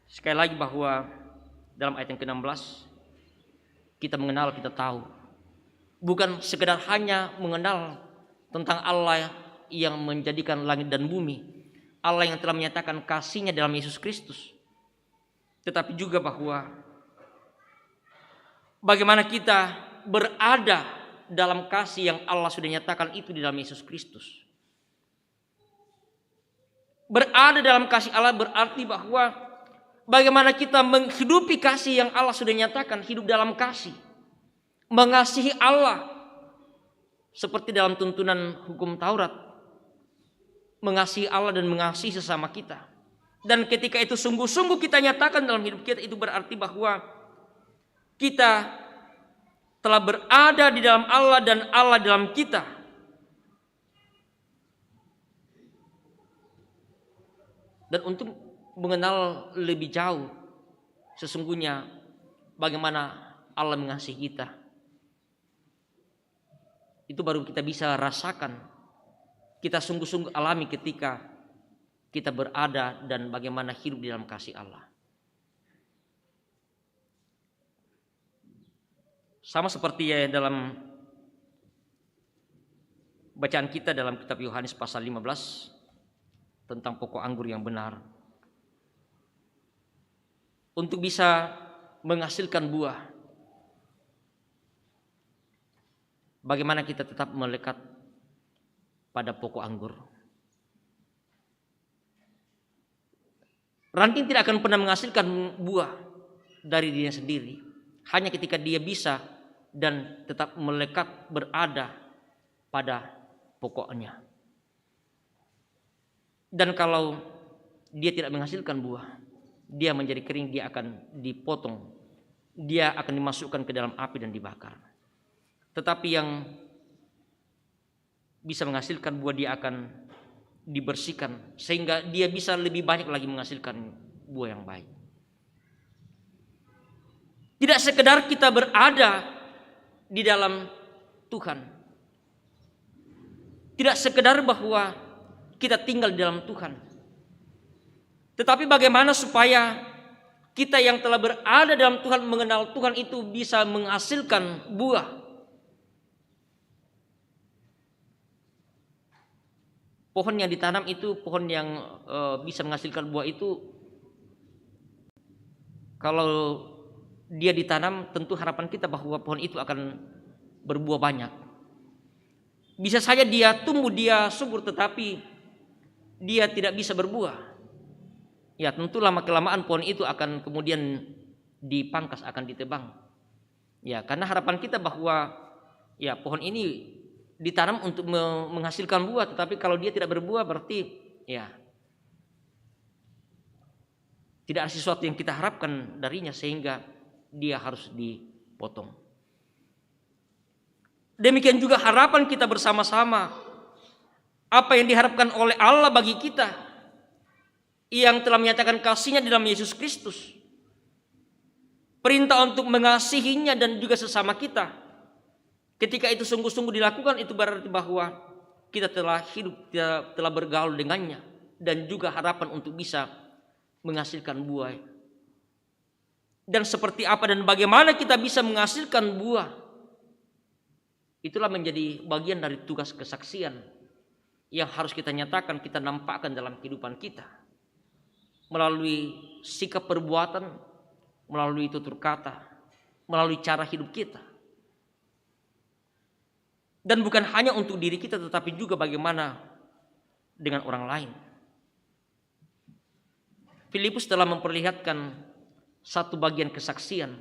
Sekali lagi bahwa dalam ayat yang ke-16, kita mengenal, kita tahu, bukan sekedar hanya mengenal tentang Allah yang menjadikan langit dan bumi, Allah yang telah menyatakan kasih-Nya dalam Yesus Kristus, tetapi juga bahwa bagaimana kita berada dalam kasih yang Allah sudah nyatakan itu di dalam Yesus Kristus. Berada dalam kasih Allah berarti bahwa bagaimana kita menghidupi kasih yang Allah sudah nyatakan, hidup dalam kasih, mengasihi Allah seperti dalam tuntunan hukum Taurat, mengasihi Allah dan mengasihi sesama kita. Dan ketika itu sungguh-sungguh kita nyatakan dalam hidup kita, itu berarti bahwa kita telah berada di dalam Allah dan Allah dalam kita. Dan untuk mengenal lebih jauh sesungguhnya bagaimana Allah mengasihi kita, itu baru kita bisa rasakan, kita sungguh-sungguh alami ketika kita berada dan bagaimana hidup di dalam kasih Allah. Sama seperti ya dalam bacaan kita dalam kitab Yohanes pasal 15 tentang pokok anggur yang benar. Untuk bisa menghasilkan buah, bagaimana kita tetap melekat pada pokok anggur. Ranting tidak akan pernah menghasilkan buah dari dirinya sendiri, hanya ketika dia bisa dan tetap melekat berada pada pokoknya. Dan kalau dia tidak menghasilkan buah, dia menjadi kering, dia akan dipotong, dia akan dimasukkan ke dalam api dan dibakar. Tetapi yang bisa menghasilkan buah, dia akan dibersihkan sehingga dia bisa lebih banyak lagi menghasilkan buah yang baik. Tidak sekedar kita berada di dalam Tuhan, tidak sekedar bahwa kita tinggal di dalam Tuhan, tetapi bagaimana supaya kita yang telah berada dalam Tuhan, mengenal Tuhan itu bisa menghasilkan buah. Pohon yang ditanam itu, pohon yang bisa menghasilkan buah itu, kalau dia ditanam, tentu harapan kita bahwa pohon itu akan berbuah banyak. Bisa saja dia tumbuh, dia subur, tetapi dia tidak bisa berbuah. Ya, tentu lama-kelamaan pohon itu akan kemudian dipangkas, akan ditebang. Ya, karena harapan kita bahwa ya pohon ini ditanam untuk menghasilkan buah, tetapi kalau dia tidak berbuah berarti ya tidak ada sesuatu yang kita harapkan darinya, sehingga dia harus dipotong. Demikian juga harapan kita bersama-sama, apa yang diharapkan oleh Allah bagi kita yang telah menyatakan kasih-Nya di dalam Yesus Kristus. Perintah untuk mengasihinya dan juga sesama kita. Ketika itu sungguh-sungguh dilakukan, itu berarti bahwa kita telah hidup, kita telah bergaul dengannya, dan juga harapan untuk bisa menghasilkan buah. Dan seperti apa dan bagaimana kita bisa menghasilkan buah, itulah menjadi bagian dari tugas kesaksian yang harus kita nyatakan, kita nampakkan dalam kehidupan kita, melalui sikap perbuatan, melalui tutur kata, melalui cara hidup kita. Dan bukan hanya untuk diri kita, tetapi juga bagaimana dengan orang lain. Filipus telah memperlihatkan satu bagian kesaksian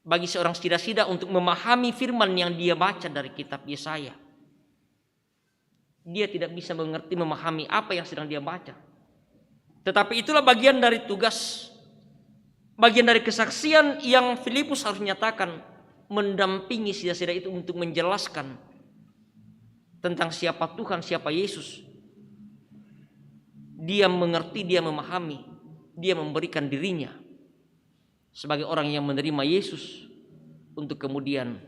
bagi seorang sida-sida untuk memahami firman yang dia baca dari kitab Yesaya. Dia tidak bisa mengerti, memahami apa yang sedang dia baca. Tetapi itulah bagian dari tugas, bagian dari kesaksian yang Filipus harus nyatakan, mendampingi sida-sida itu untuk menjelaskan tentang siapa Tuhan, siapa Yesus. Dia mengerti, dia memahami, dia memberikan dirinya sebagai orang yang menerima Yesus untuk kemudian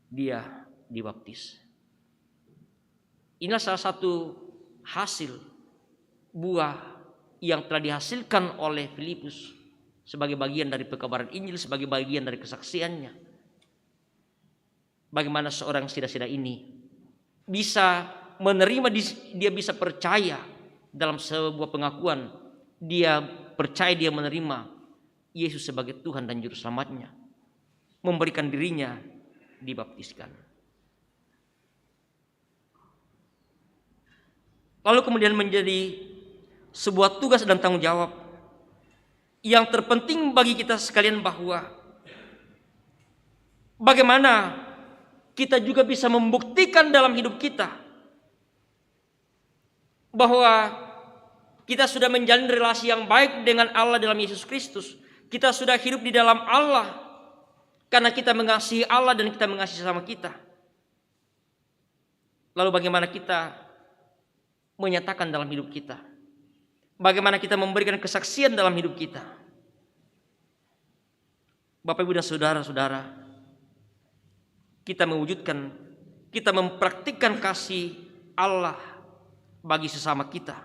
dia dibaptis. Inilah salah satu hasil buah yang telah dihasilkan oleh Filipus sebagai bagian dari pekabaran Injil, sebagai bagian dari kesaksiannya. Bagaimana seorang sida-sida ini bisa menerima, dia bisa percaya dalam sebuah pengakuan, dia percaya, dia menerima Yesus sebagai Tuhan dan Juru Selamatnya, memberikan dirinya dibaptiskan. Lalu kemudian menjadi sebuah tugas dan tanggung jawab yang terpenting bagi kita sekalian, bahwa bagaimana kita juga bisa membuktikan dalam hidup kita bahwa kita sudah menjalin relasi yang baik dengan Allah dalam Yesus Kristus. Kita sudah hidup di dalam Allah karena kita mengasihi Allah dan kita mengasihi sesama kita. Lalu bagaimana kita menyatakan dalam hidup kita? Bagaimana kita memberikan kesaksian dalam hidup kita? Bapak, Ibu, dan saudara-saudara, kita mewujudkan, kita mempraktikkan kasih Allah bagi sesama kita,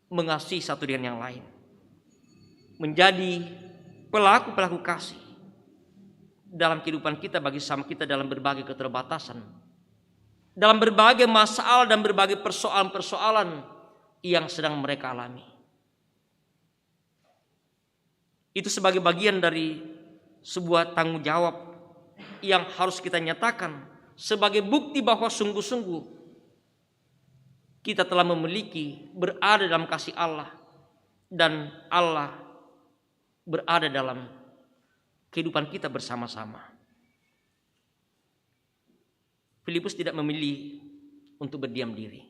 mengasihi satu dengan yang lain, menjadi pelaku-pelaku kasih dalam kehidupan kita bagi sesama kita dalam berbagai keterbatasan, dalam berbagai masalah dan berbagai persoalan-persoalan yang sedang mereka alami. Itu sebagai bagian dari sebuah tanggung jawab yang harus kita nyatakan sebagai bukti bahwa sungguh-sungguh kita telah memiliki, berada dalam kasih Allah, dan Allah berada dalam kehidupan kita bersama-sama. Filipus tidak memilih untuk berdiam diri.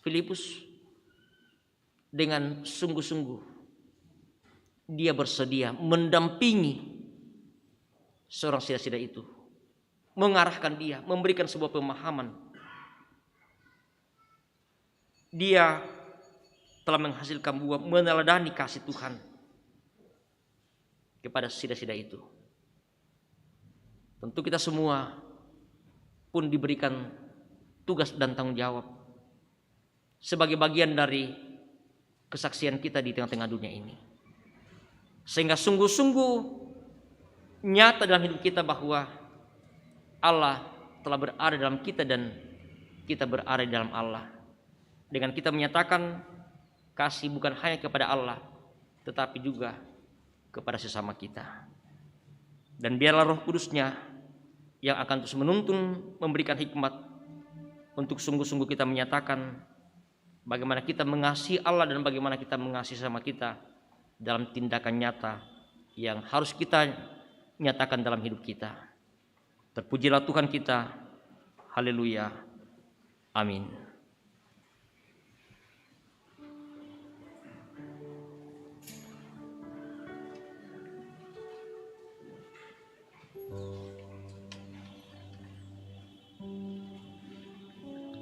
Filipus dengan sungguh-sungguh dia bersedia mendampingi seorang sida-sida itu, mengarahkan dia, memberikan sebuah pemahaman. Dia telah menghasilkan buah, meneladani kasih Tuhan kepada sida-sida itu. Tentu kita semua pun diberikan tugas dan tanggung jawab sebagai bagian dari kesaksian kita di tengah-tengah dunia ini. Sehingga sungguh-sungguh nyata dalam hidup kita bahwa Allah telah berada dalam kita dan kita berada di dalam Allah. Dengan kita menyatakan kasih bukan hanya kepada Allah, tetapi juga kepada sesama kita. Dan biarlah Roh Kudus-Nya yang akan terus menuntun, memberikan hikmat untuk sungguh-sungguh kita menyatakan bagaimana kita mengasihi Allah dan bagaimana kita mengasihi sama kita dalam tindakan nyata yang harus kita nyatakan dalam hidup kita. Terpujilah Tuhan kita. Haleluya. Amin.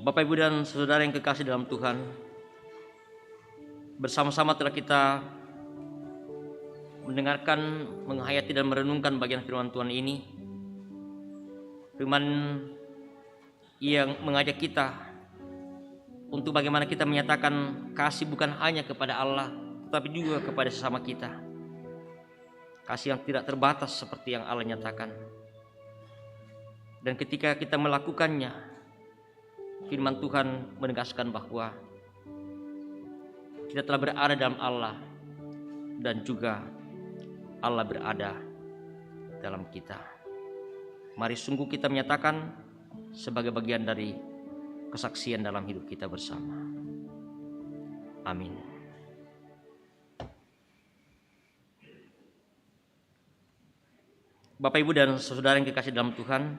Bapak, Ibu, dan saudara yang kekasih dalam Tuhan, bersama-sama telah kita mendengarkan, menghayati dan merenungkan bagian firman Tuhan ini. Firman yang mengajak kita untuk bagaimana kita menyatakan kasih bukan hanya kepada Allah, tetapi juga kepada sesama kita. Kasih yang tidak terbatas seperti yang Allah nyatakan. Dan ketika kita melakukannya, firman Tuhan menegaskan bahwa kita telah berada dalam Allah dan juga Allah berada dalam kita. Mari sungguh kita menyatakan sebagai bagian dari kesaksian dalam hidup kita bersama. Amin. Bapak, Ibu, dan saudara yang kekasih dalam Tuhan,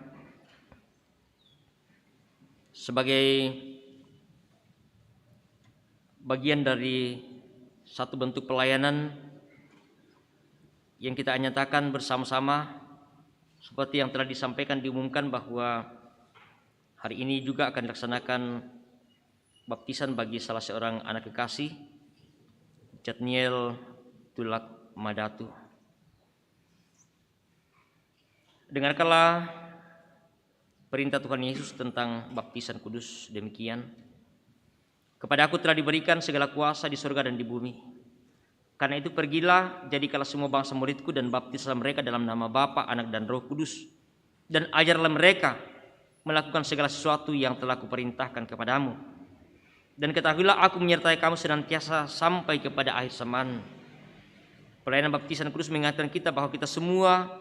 sebagai bagian dari satu bentuk pelayanan yang kita nyatakan bersama-sama, seperti yang telah disampaikan, diumumkan bahwa hari ini juga akan dilaksanakan baptisan bagi salah seorang anak kekasih, Jatniel Tulak Madatu. Dengarkanlah perintah Tuhan Yesus tentang baptisan kudus demikian. Kepada aku telah diberikan segala kuasa di surga dan di bumi. Karena itu pergilah, jadikanlah semua bangsa muridku dan baptislah mereka dalam nama Bapa, Anak, dan Roh Kudus. Dan ajarlah mereka melakukan segala sesuatu yang telah kuperintahkan kepadamu. Dan ketahuilah aku menyertai kamu senantiasa sampai kepada akhir zaman. Pelayanan baptisan kudus mengingatkan kita bahwa kita semua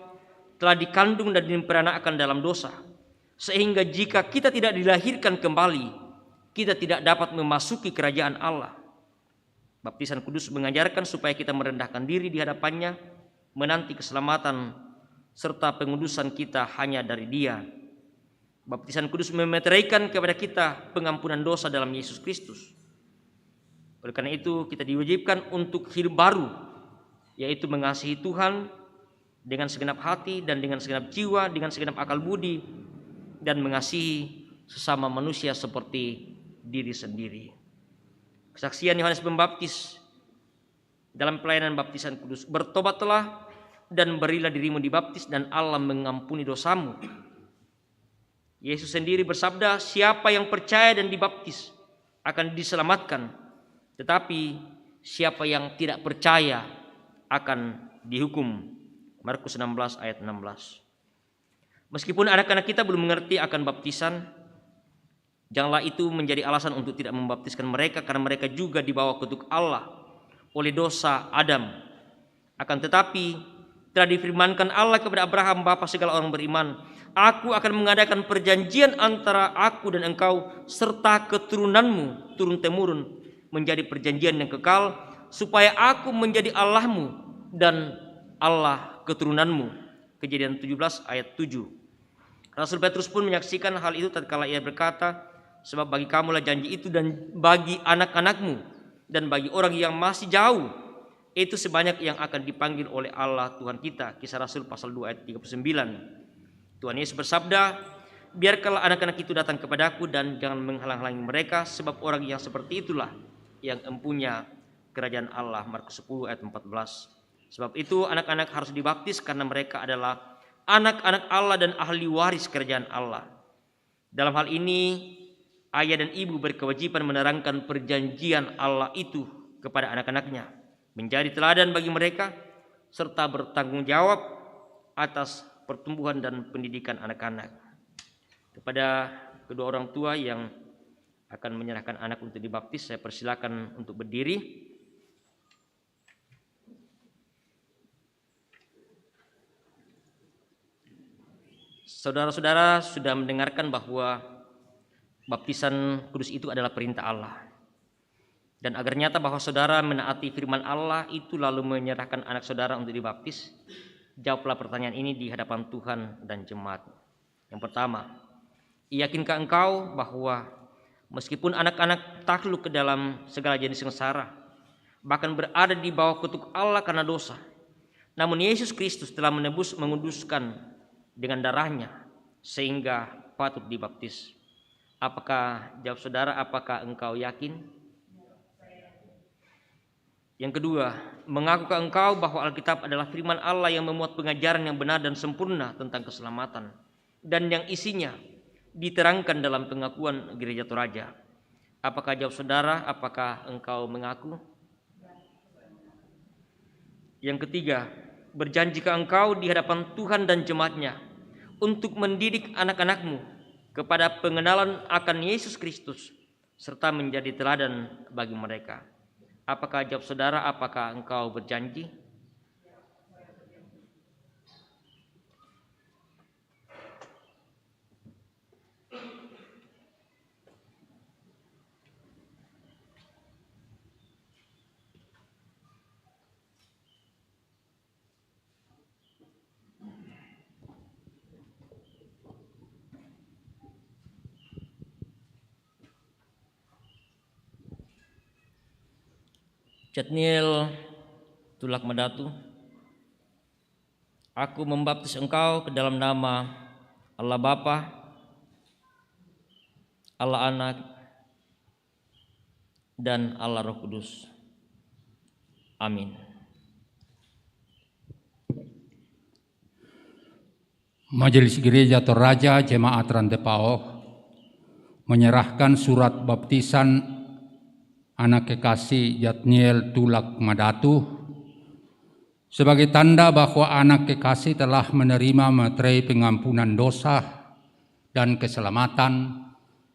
telah dikandung dan diperanakkan dalam dosa. Sehingga jika kita tidak dilahirkan kembali, kita tidak dapat memasuki kerajaan Allah. Baptisan kudus mengajarkan supaya kita merendahkan diri di hadapannya, menanti keselamatan serta pengudusan kita hanya dari Dia. Baptisan kudus memeteraikan kepada kita pengampunan dosa dalam Yesus Kristus. Oleh karena itu kita diwajibkan untuk hidup baru, yaitu mengasihi Tuhan dengan segenap hati dan dengan segenap jiwa, dengan segenap akal budi, dan mengasihi sesama manusia seperti diri sendiri. Kesaksian Yohanes Pembaptis dalam pelayanan baptisan kudus, bertobatlah dan berilah dirimu dibaptis dan Allah mengampuni dosamu. Yesus sendiri bersabda, siapa yang percaya dan dibaptis akan diselamatkan, tetapi siapa yang tidak percaya akan dihukum. Markus 16 ayat 16. Meskipun anak-anak kita belum mengerti akan baptisan, janganlah itu menjadi alasan untuk tidak membaptiskan mereka, karena mereka juga dibawa kutuk Allah oleh dosa Adam. Akan tetapi telah difirmankan Allah kepada Abraham, bapa segala orang beriman, aku akan mengadakan perjanjian antara aku dan engkau serta keturunanmu turun-temurun menjadi perjanjian yang kekal, supaya aku menjadi Allahmu dan Allah keturunanmu. Kejadian 17 ayat 7. Rasul Petrus pun menyaksikan hal itu tatkala ia berkata, sebab bagi kamulah janji itu dan bagi anak-anakmu dan bagi orang yang masih jauh, itu sebanyak yang akan dipanggil oleh Allah Tuhan kita. Kisah Rasul pasal 2 ayat 39. Tuhan Yesus bersabda, biarkanlah anak-anak itu datang kepadaku dan jangan menghalang-halangi mereka, sebab orang yang seperti itulah yang empunya kerajaan Allah. Markus 10 ayat 14. Sebab itu anak-anak harus dibaptis karena mereka adalah anak-anak Allah dan ahli waris kerajaan Allah. Dalam hal ini, ayah dan ibu berkewajiban menerangkan perjanjian Allah itu kepada anak-anaknya, menjadi teladan bagi mereka, serta bertanggung jawab atas pertumbuhan dan pendidikan anak-anak. Kepada kedua orang tua yang akan menyerahkan anak untuk dibaptis, saya persilakan untuk berdiri. Saudara-saudara sudah mendengarkan bahwa baptisan kudus itu adalah perintah Allah. Dan agar nyata bahwa saudara menaati firman Allah itu lalu menyerahkan anak saudara untuk dibaptis, jawablah pertanyaan ini di hadapan Tuhan dan jemaat. Yang pertama, yakinkah engkau bahwa meskipun anak-anak takluk ke dalam segala jenis sengsara, bahkan berada di bawah kutuk Allah karena dosa, namun Yesus Kristus telah menebus, menguduskan dengan darahnya sehingga patut dibaptis? Apakah, jawab saudara, apakah engkau yakin? Yang kedua, mengakukah engkau bahwa Alkitab adalah firman Allah yang memuat pengajaran yang benar dan sempurna tentang keselamatan, dan yang isinya diterangkan dalam pengakuan Gereja Toraja? Apakah, jawab saudara, apakah engkau mengaku? Yang ketiga, berjanjikah engkau di hadapan Tuhan dan jemaatnya untuk mendidik anak-anakmu kepada pengenalan akan Yesus Kristus serta menjadi teladan bagi mereka? Apakah, jawab saudara, apakah engkau berjanji? Jatniel Tulak Madatu, aku membaptis engkau ke dalam nama Allah Bapa, Allah Anak, dan Allah Roh Kudus. Amin. Majelis Gereja Toraja Jemaat Rantepao menyerahkan surat baptisan anak kekasih Jatniel Tulak Madatu sebagai tanda bahwa anak kekasih telah menerima materai pengampunan dosa dan keselamatan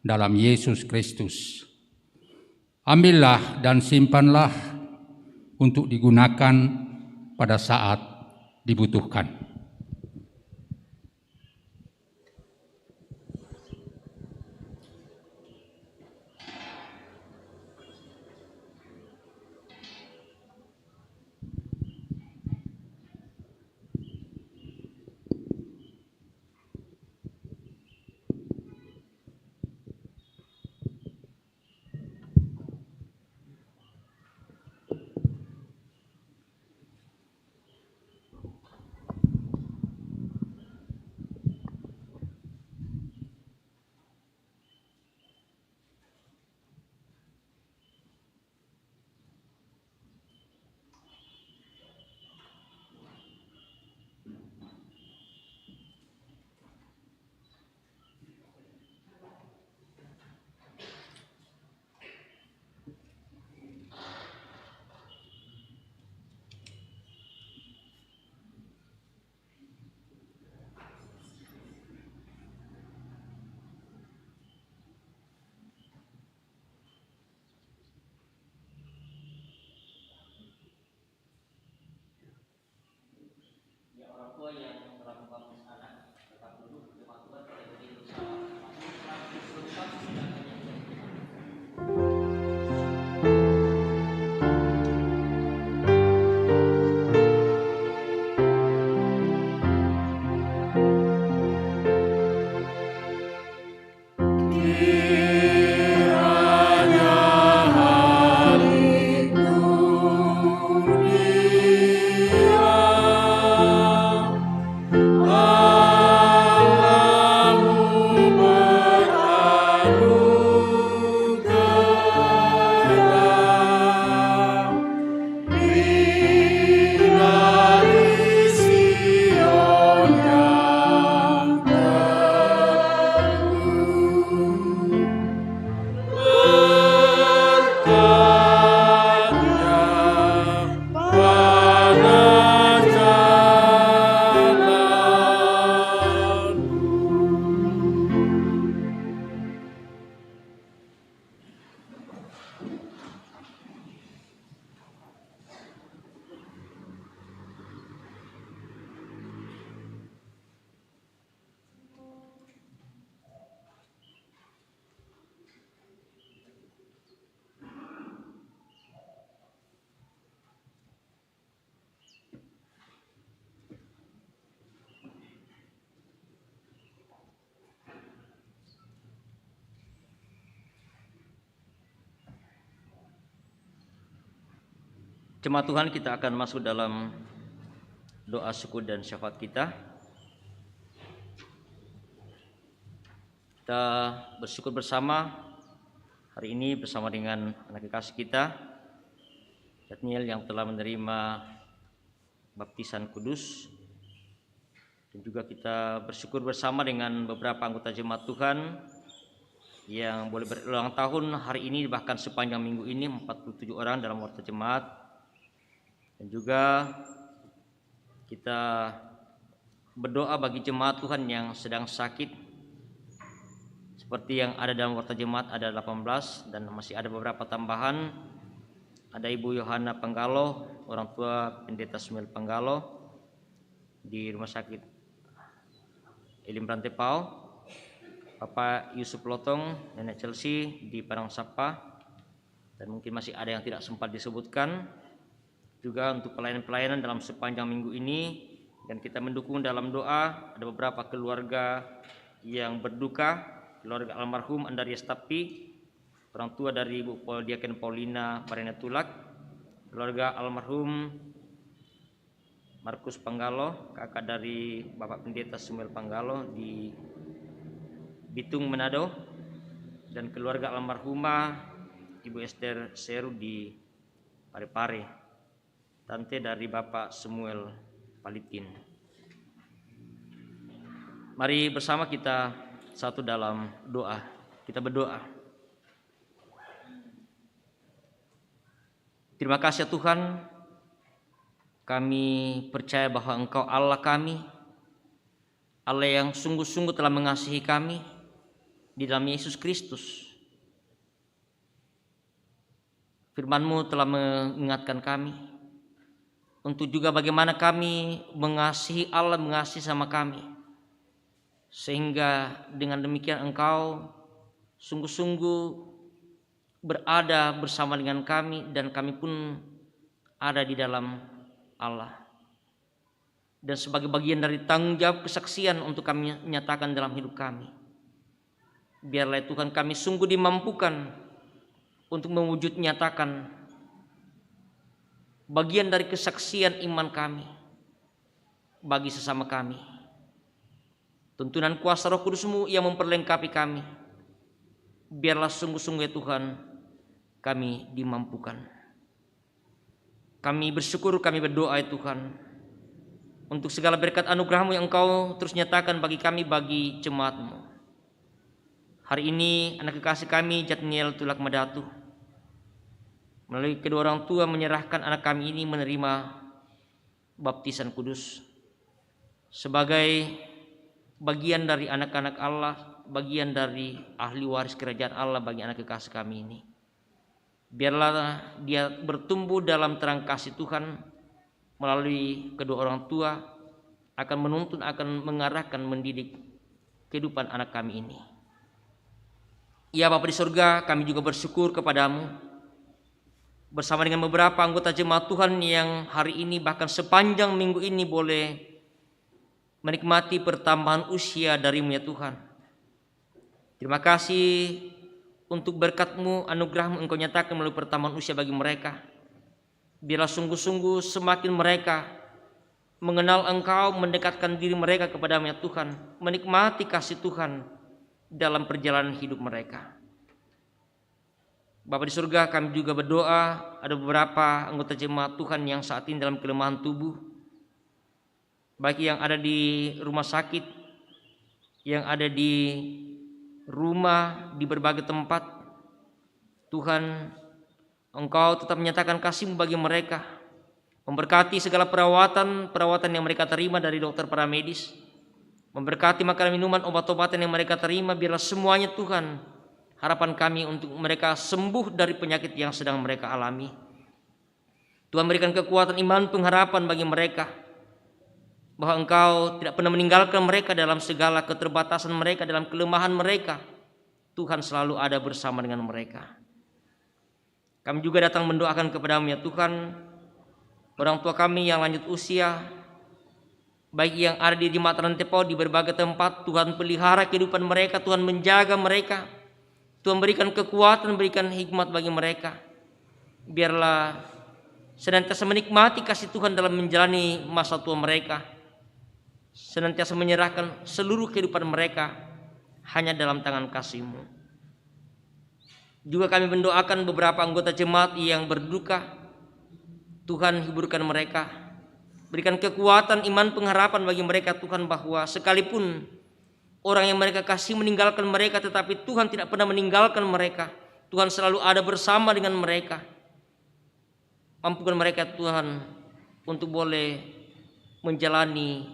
dalam Yesus Kristus. Ambillah dan simpanlah untuk digunakan pada saat dibutuhkan. Jemaat Tuhan, kita akan masuk dalam doa syukur dan syafaat kita. Kita bersyukur bersama hari ini bersama dengan anak kekasih kita, Jatniel, yang telah menerima baptisan kudus. Dan juga kita bersyukur bersama dengan beberapa anggota jemaat Tuhan yang boleh berulang tahun hari ini, bahkan sepanjang minggu ini 47 orang dalam warta jemaat. Dan juga kita berdoa bagi jemaat Tuhan yang sedang sakit, seperti yang ada dalam warta jemaat ada 18 dan masih ada beberapa tambahan. Ada Ibu Yohana Penggalo, orang tua Pendeta Samuel Penggalo di Rumah Sakit Elim Rantepau, Bapak Yusuf Lotong, Nenek Chelsea di Parang Sapa, dan mungkin masih ada yang tidak sempat disebutkan. Juga untuk pelayanan-pelayanan dalam sepanjang minggu ini, dan kita mendukung dalam doa. Ada beberapa keluarga yang berduka, keluarga almarhum Andarias Tapi, orang tua dari Ibu Diaken Paulina Marina Tulak, keluarga almarhum Markus Panggalo, kakak dari Bapak Pendeta Samuel Panggalo di Bitung Manado, dan keluarga almarhumah Ibu Esther Seru di Parepare, tante dari Bapak Samuel Palitin. Mari bersama kita satu dalam doa. Kita berdoa. Terima kasih ya Tuhan, kami percaya bahwa Engkau Allah kami, Allah yang sungguh-sungguh telah mengasihi kami di dalam Yesus Kristus. Firman-Mu telah mengingatkan kami untuk juga bagaimana kami mengasihi Allah, mengasihi sama kami, sehingga dengan demikian Engkau sungguh-sungguh berada bersama dengan kami, dan kami pun ada di dalam Allah. Dan sebagai bagian dari tanggung jawab kesaksian untuk kami nyatakan dalam hidup kami, biarlah Tuhan kami sungguh dimampukan untuk mewujud nyatakan bagian dari kesaksian iman kami bagi sesama kami. Tuntunan kuasa Roh Kudus-Mu yang memperlengkapi kami, biarlah sungguh-sungguh ya Tuhan kami dimampukan. Kami bersyukur, kami berdoa ya Tuhan untuk segala berkat anugerah-Mu yang Engkau terus nyatakan bagi kami, bagi jemaat-Mu. Hari ini anak kekasih kami Jatniel Tulak Madatu melalui kedua orang tua menyerahkan anak kami ini menerima baptisan kudus sebagai bagian dari anak-anak Allah, bagian dari ahli waris kerajaan Allah bagi anak kekasih kami ini. Biarlah dia bertumbuh dalam terang kasih Tuhan melalui kedua orang tua, akan menuntun, akan mengarahkan, mendidik kehidupan anak kami ini. Ya Bapa di surga, kami juga bersyukur kepadamu bersama dengan beberapa anggota jemaat Tuhan yang hari ini bahkan sepanjang minggu ini boleh menikmati pertambahan usia dari-Mu ya Tuhan. Terima kasih untuk berkat-Mu, anugerah-Mu Engkau nyatakan melalui pertambahan usia bagi mereka. Biarlah sungguh-sungguh semakin mereka mengenal Engkau, mendekatkan diri mereka kepada-Mu ya Tuhan, menikmati kasih Tuhan dalam perjalanan hidup mereka. Bapa di surga, kami juga berdoa, ada beberapa anggota jemaat Tuhan yang saat ini dalam kelemahan tubuh, baik yang ada di rumah sakit, yang ada di rumah, di berbagai tempat. Tuhan, Engkau tetap menyatakan kasih-Mu bagi mereka, memberkati segala perawatan yang mereka terima dari dokter paramedis, memberkati makanan, minuman, obat-obatan yang mereka terima. Biarlah semuanya Tuhan, harapan kami untuk mereka sembuh dari penyakit yang sedang mereka alami. Tuhan berikan kekuatan iman, pengharapan bagi mereka, bahwa Engkau tidak pernah meninggalkan mereka dalam segala keterbatasan mereka, dalam kelemahan mereka. Tuhan selalu ada bersama dengan mereka. Kami juga datang mendoakan kepada-Mu ya Tuhan, orang tua kami yang lanjut usia, baik yang ada di jemaat Rantepau di berbagai tempat. Tuhan pelihara kehidupan mereka, Tuhan menjaga mereka, Tuhan berikan kekuatan, berikan hikmat bagi mereka. Biarlah senantiasa menikmati kasih Tuhan dalam menjalani masa tua mereka, senantiasa menyerahkan seluruh kehidupan mereka hanya dalam tangan kasih-Mu. Juga kami mendoakan beberapa anggota jemaat yang berduka. Tuhan, hiburkan mereka, berikan kekuatan, iman, pengharapan bagi mereka Tuhan, bahwa sekalipun orang yang mereka kasih meninggalkan mereka, tetapi Tuhan tidak pernah meninggalkan mereka. Tuhan selalu ada bersama dengan mereka. Mampukan mereka Tuhan untuk boleh menjalani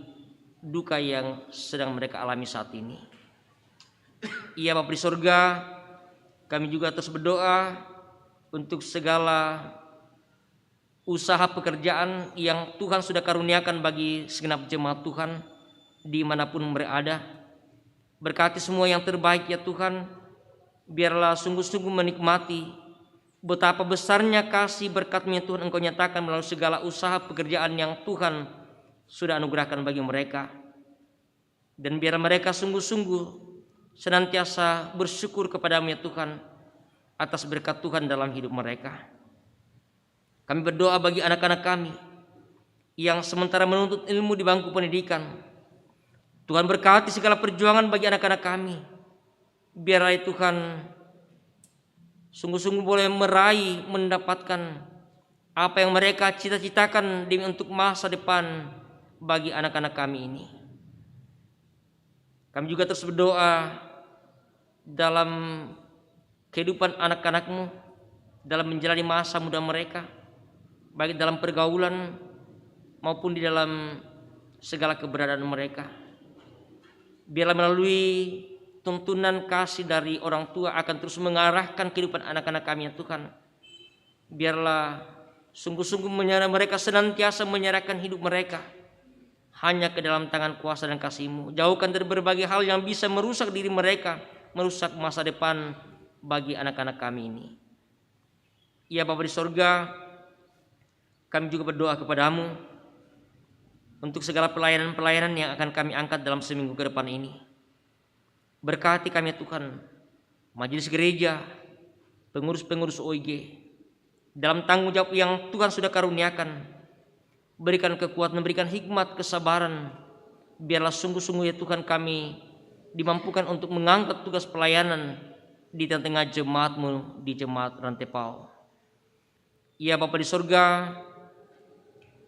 duka yang sedang mereka alami saat ini. Ya Bapa di sorga, kami juga terus berdoa untuk segala usaha pekerjaan yang Tuhan sudah karuniakan bagi segenap jemaat Tuhan dimanapun mereka ada. Berkati semua yang terbaik ya Tuhan. Biarlah sungguh-sungguh menikmati betapa besarnya kasih berkat-Nya Tuhan Engkau nyatakan melalui segala usaha pekerjaan yang Tuhan sudah anugerahkan bagi mereka. Dan biar mereka sungguh-sungguh senantiasa bersyukur kepada-Mu ya Tuhan atas berkat Tuhan dalam hidup mereka. Kami berdoa bagi anak-anak kami yang sementara menuntut ilmu di bangku pendidikan. Tuhan berkati segala perjuangan bagi anak-anak kami. Biarlah Tuhan sungguh-sungguh boleh meraih, mendapatkan apa yang mereka cita-citakan demi untuk masa depan bagi anak-anak kami ini. Kami juga terus berdoa dalam kehidupan anak-anak-Mu, dalam menjalani masa muda mereka, baik dalam pergaulan maupun di dalam segala keberadaan mereka. Biarlah melalui tuntunan kasih dari orang tua akan terus mengarahkan kehidupan anak-anak kami ya Tuhan. Biarlah sungguh-sungguh mereka senantiasa menyerahkan hidup mereka hanya ke dalam tangan kuasa dan kasih-Mu. Jauhkan dari berbagai hal yang bisa merusak diri mereka, merusak masa depan bagi anak-anak kami ini. Ya Bapa di sorga, kami juga berdoa kepada-Mu untuk segala pelayanan-pelayanan yang akan kami angkat dalam seminggu ke depan ini. Berkati kami ya Tuhan, majelis gereja, pengurus-pengurus OIG, dalam tanggung jawab yang Tuhan sudah karuniakan. Berikan kekuatan, berikan hikmat, kesabaran. Biarlah sungguh-sungguh ya Tuhan kami dimampukan untuk mengangkat tugas pelayanan di tengah jemaat-Mu di jemaat Rantepao. Ya Bapa di sorga,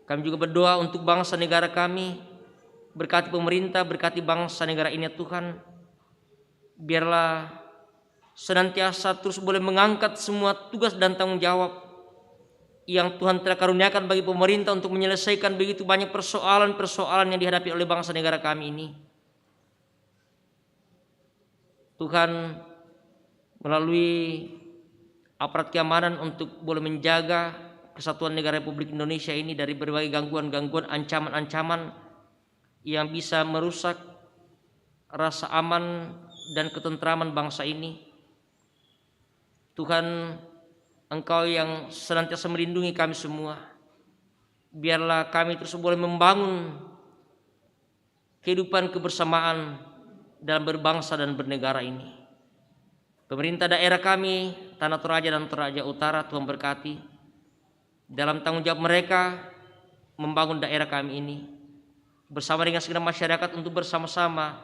kami juga berdoa untuk bangsa negara kami. Berkati pemerintah, berkati bangsa negara ini ya Tuhan. Biarlah senantiasa terus boleh mengangkat semua tugas dan tanggung jawab yang Tuhan telah karuniakan bagi pemerintah untuk menyelesaikan begitu banyak persoalan-persoalan yang dihadapi oleh bangsa negara kami ini. Tuhan melalui aparat keamanan untuk boleh menjaga kesatuan negara Republik Indonesia ini dari berbagai gangguan-gangguan, ancaman-ancaman yang bisa merusak rasa aman dan ketentraman bangsa ini. Tuhan, Engkau yang senantiasa melindungi kami semua. Biarlah kami terus boleh membangun kehidupan kebersamaan dalam berbangsa dan bernegara ini. Pemerintah daerah kami, Tanah Toraja dan Toraja Utara, Tuhan berkati dalam tanggung jawab mereka membangun daerah kami ini bersama dengan segenap masyarakat untuk bersama-sama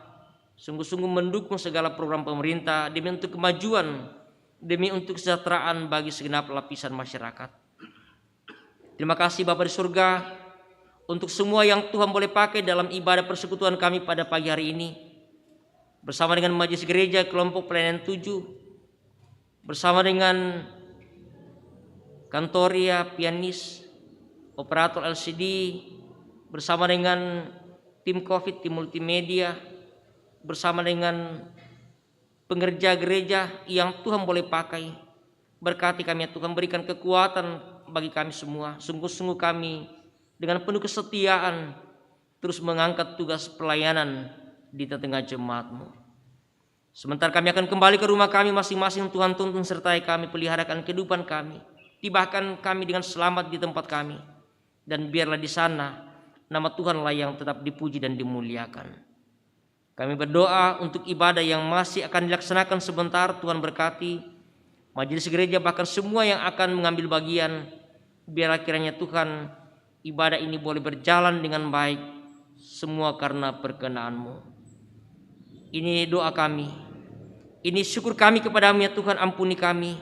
sungguh-sungguh mendukung segala program pemerintah demi untuk kemajuan, demi untuk kesejahteraan bagi segenap lapisan masyarakat. Terima kasih Bapa di surga untuk semua yang Tuhan boleh pakai dalam ibadah persekutuan kami pada pagi hari ini. Bersama dengan majelis gereja kelompok pelayanan 7, bersama dengan kantoria, pianis, operator LCD, bersama dengan tim COVID, tim multimedia, bersama dengan pengerja gereja yang Tuhan boleh pakai. Berkati kami ya Tuhan, berikan kekuatan bagi kami semua. Sungguh-sungguh kami dengan penuh kesetiaan terus mengangkat tugas pelayanan di tengah jemaat-Mu. Sementara kami akan kembali ke rumah kami masing-masing, Tuhan tuntun sertai kami, peliharakan kehidupan kami, tibahkan kami dengan selamat di tempat kami, dan biarlah di sana nama Tuhanlah yang tetap dipuji dan dimuliakan. Kami berdoa untuk ibadah yang masih akan dilaksanakan sebentar. Tuhan berkati majelis gereja, bahkan semua yang akan mengambil bagian. Biarlah kiranya Tuhan ibadah ini boleh berjalan dengan baik, semua karena perkenan-Mu. Ini doa kami, ini syukur kami kepadamu ya Tuhan, ampuni kami.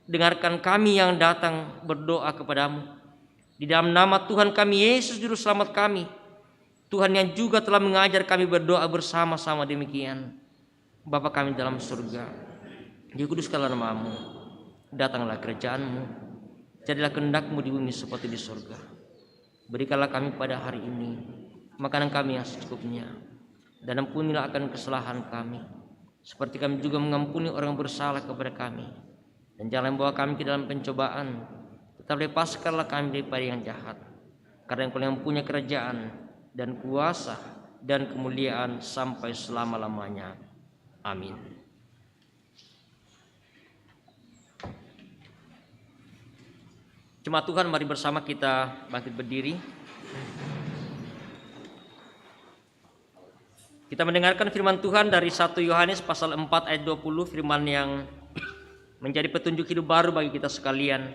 Dengarkan kami yang datang berdoa kepadamu. Di dalam nama Tuhan kami Yesus Juru Selamat kami, Tuhan yang juga telah mengajar kami berdoa bersama-sama demikian. Bapa kami dalam surga, dikuduskanlah nama-Mu, datanglah kerajaan-Mu, jadilah kehendak-Mu di bumi seperti di surga. Berikanlah kami pada hari ini makanan kami yang secukupnya, dan ampunilah akan kesalahan kami, seperti kami juga mengampuni orang bersalah kepada kami. Dan jangan bawa kami ke dalam pencobaan, tetapi lepaskanlah kami daripada yang jahat. Karena Engkau yang punya kerajaan dan kuasa dan kemuliaan sampai selama-lamanya. Amin. Jemaat Tuhan, mari bersama kita bangkit berdiri. Kita mendengarkan firman Tuhan dari 1 Yohanes pasal 4 ayat 20, firman yang menjadi petunjuk hidup baru bagi kita sekalian.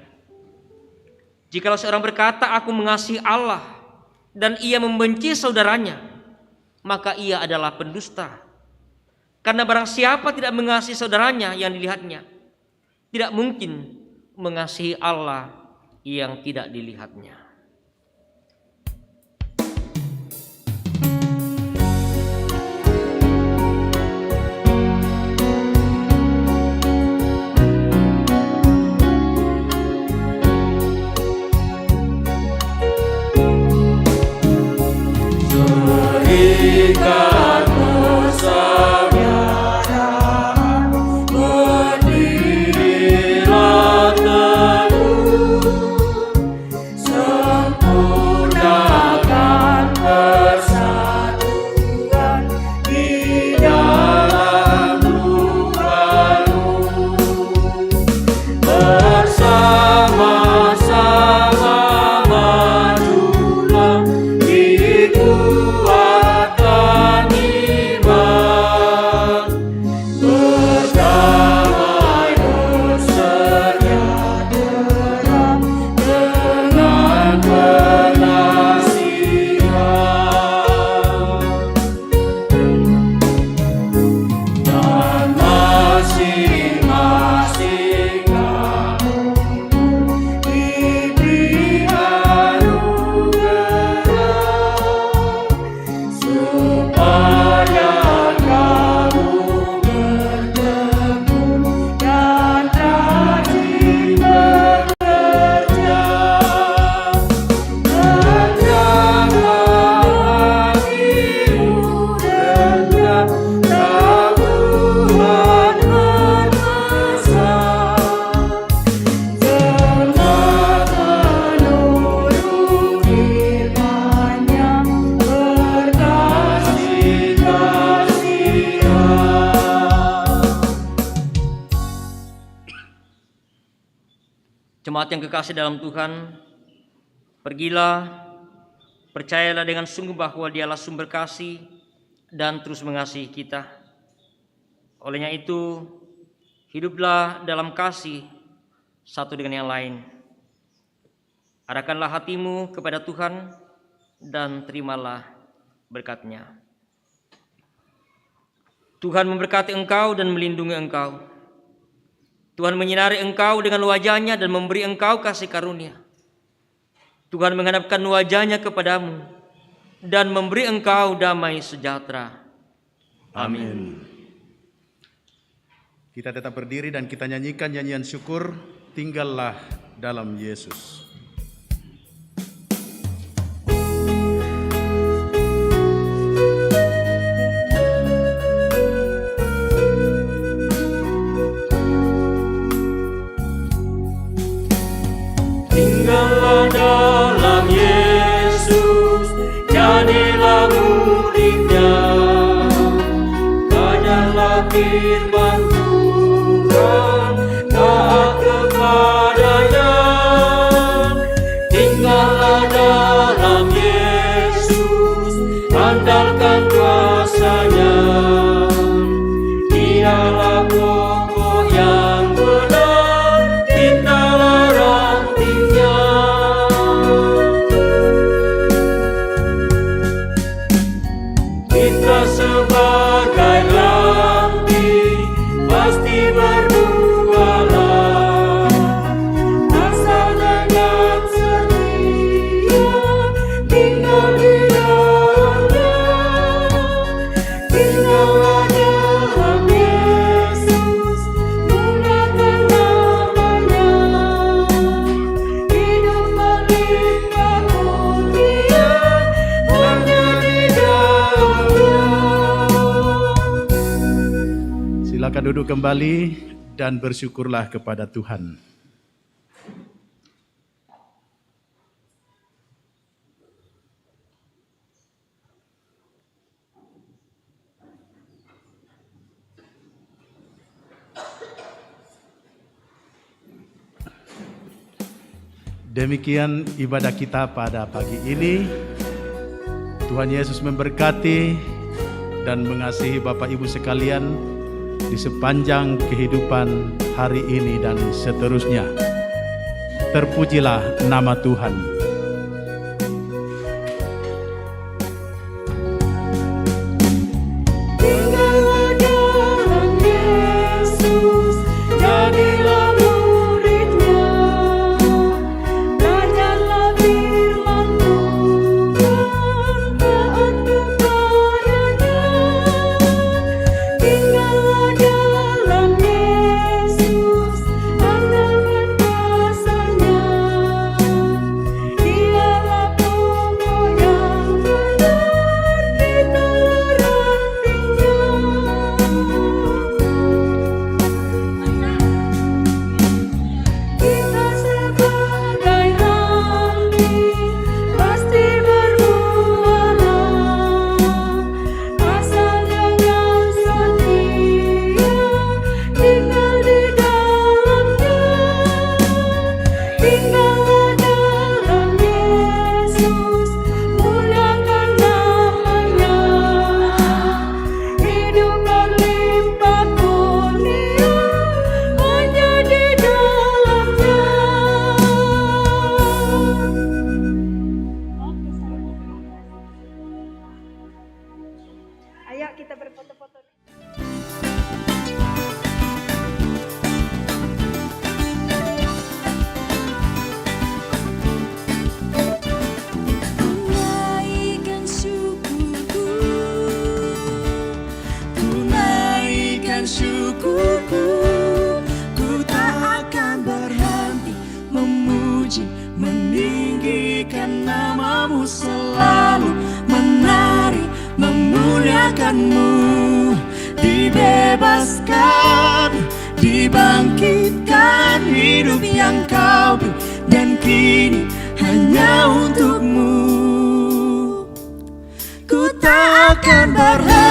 Jikalau seorang berkata, aku mengasihi Allah, dan ia membenci saudaranya, maka ia adalah pendusta. Karena barang siapa tidak mengasihi saudaranya yang dilihatnya, tidak mungkin mengasihi Allah yang tidak dilihatnya. Jemaat yang kekasih dalam Tuhan, pergilah, percayalah dengan sungguh bahwa Dialah sumber kasih dan terus mengasihi kita. Olehnya itu, hiduplah dalam kasih satu dengan yang lain. Arahkanlah hatimu kepada Tuhan dan terimalah berkat-Nya. Tuhan memberkati engkau dan melindungi engkau. Tuhan menyinari engkau dengan wajah-Nya dan memberi engkau kasih karunia. Tuhan menghadapkan wajah-Nya kepadamu dan memberi engkau damai sejahtera. Amin. Kita tetap berdiri dan kita nyanyikan nyanyian syukur, tinggallah dalam Yesus. Tinggallah dalam Yesus, jadilah muridnya, kajarlah firman Tuhan, taat kepadanya. Tinggallah dalam Yesus, andalkan kuasa-Nya, Dialah pokok yang benar, kita rantingnya. Silakan duduk kembali dan bersyukurlah kepada Tuhan. Demikian ibadah kita pada pagi ini. Tuhan Yesus memberkati dan mengasihi Bapak Ibu sekalian di sepanjang kehidupan hari ini dan seterusnya. Terpujilah nama Tuhan. Dibebaskan, dibangkitkan hidup yang kau beri, dan kini hanya untukmu. Ku tak akan berhenti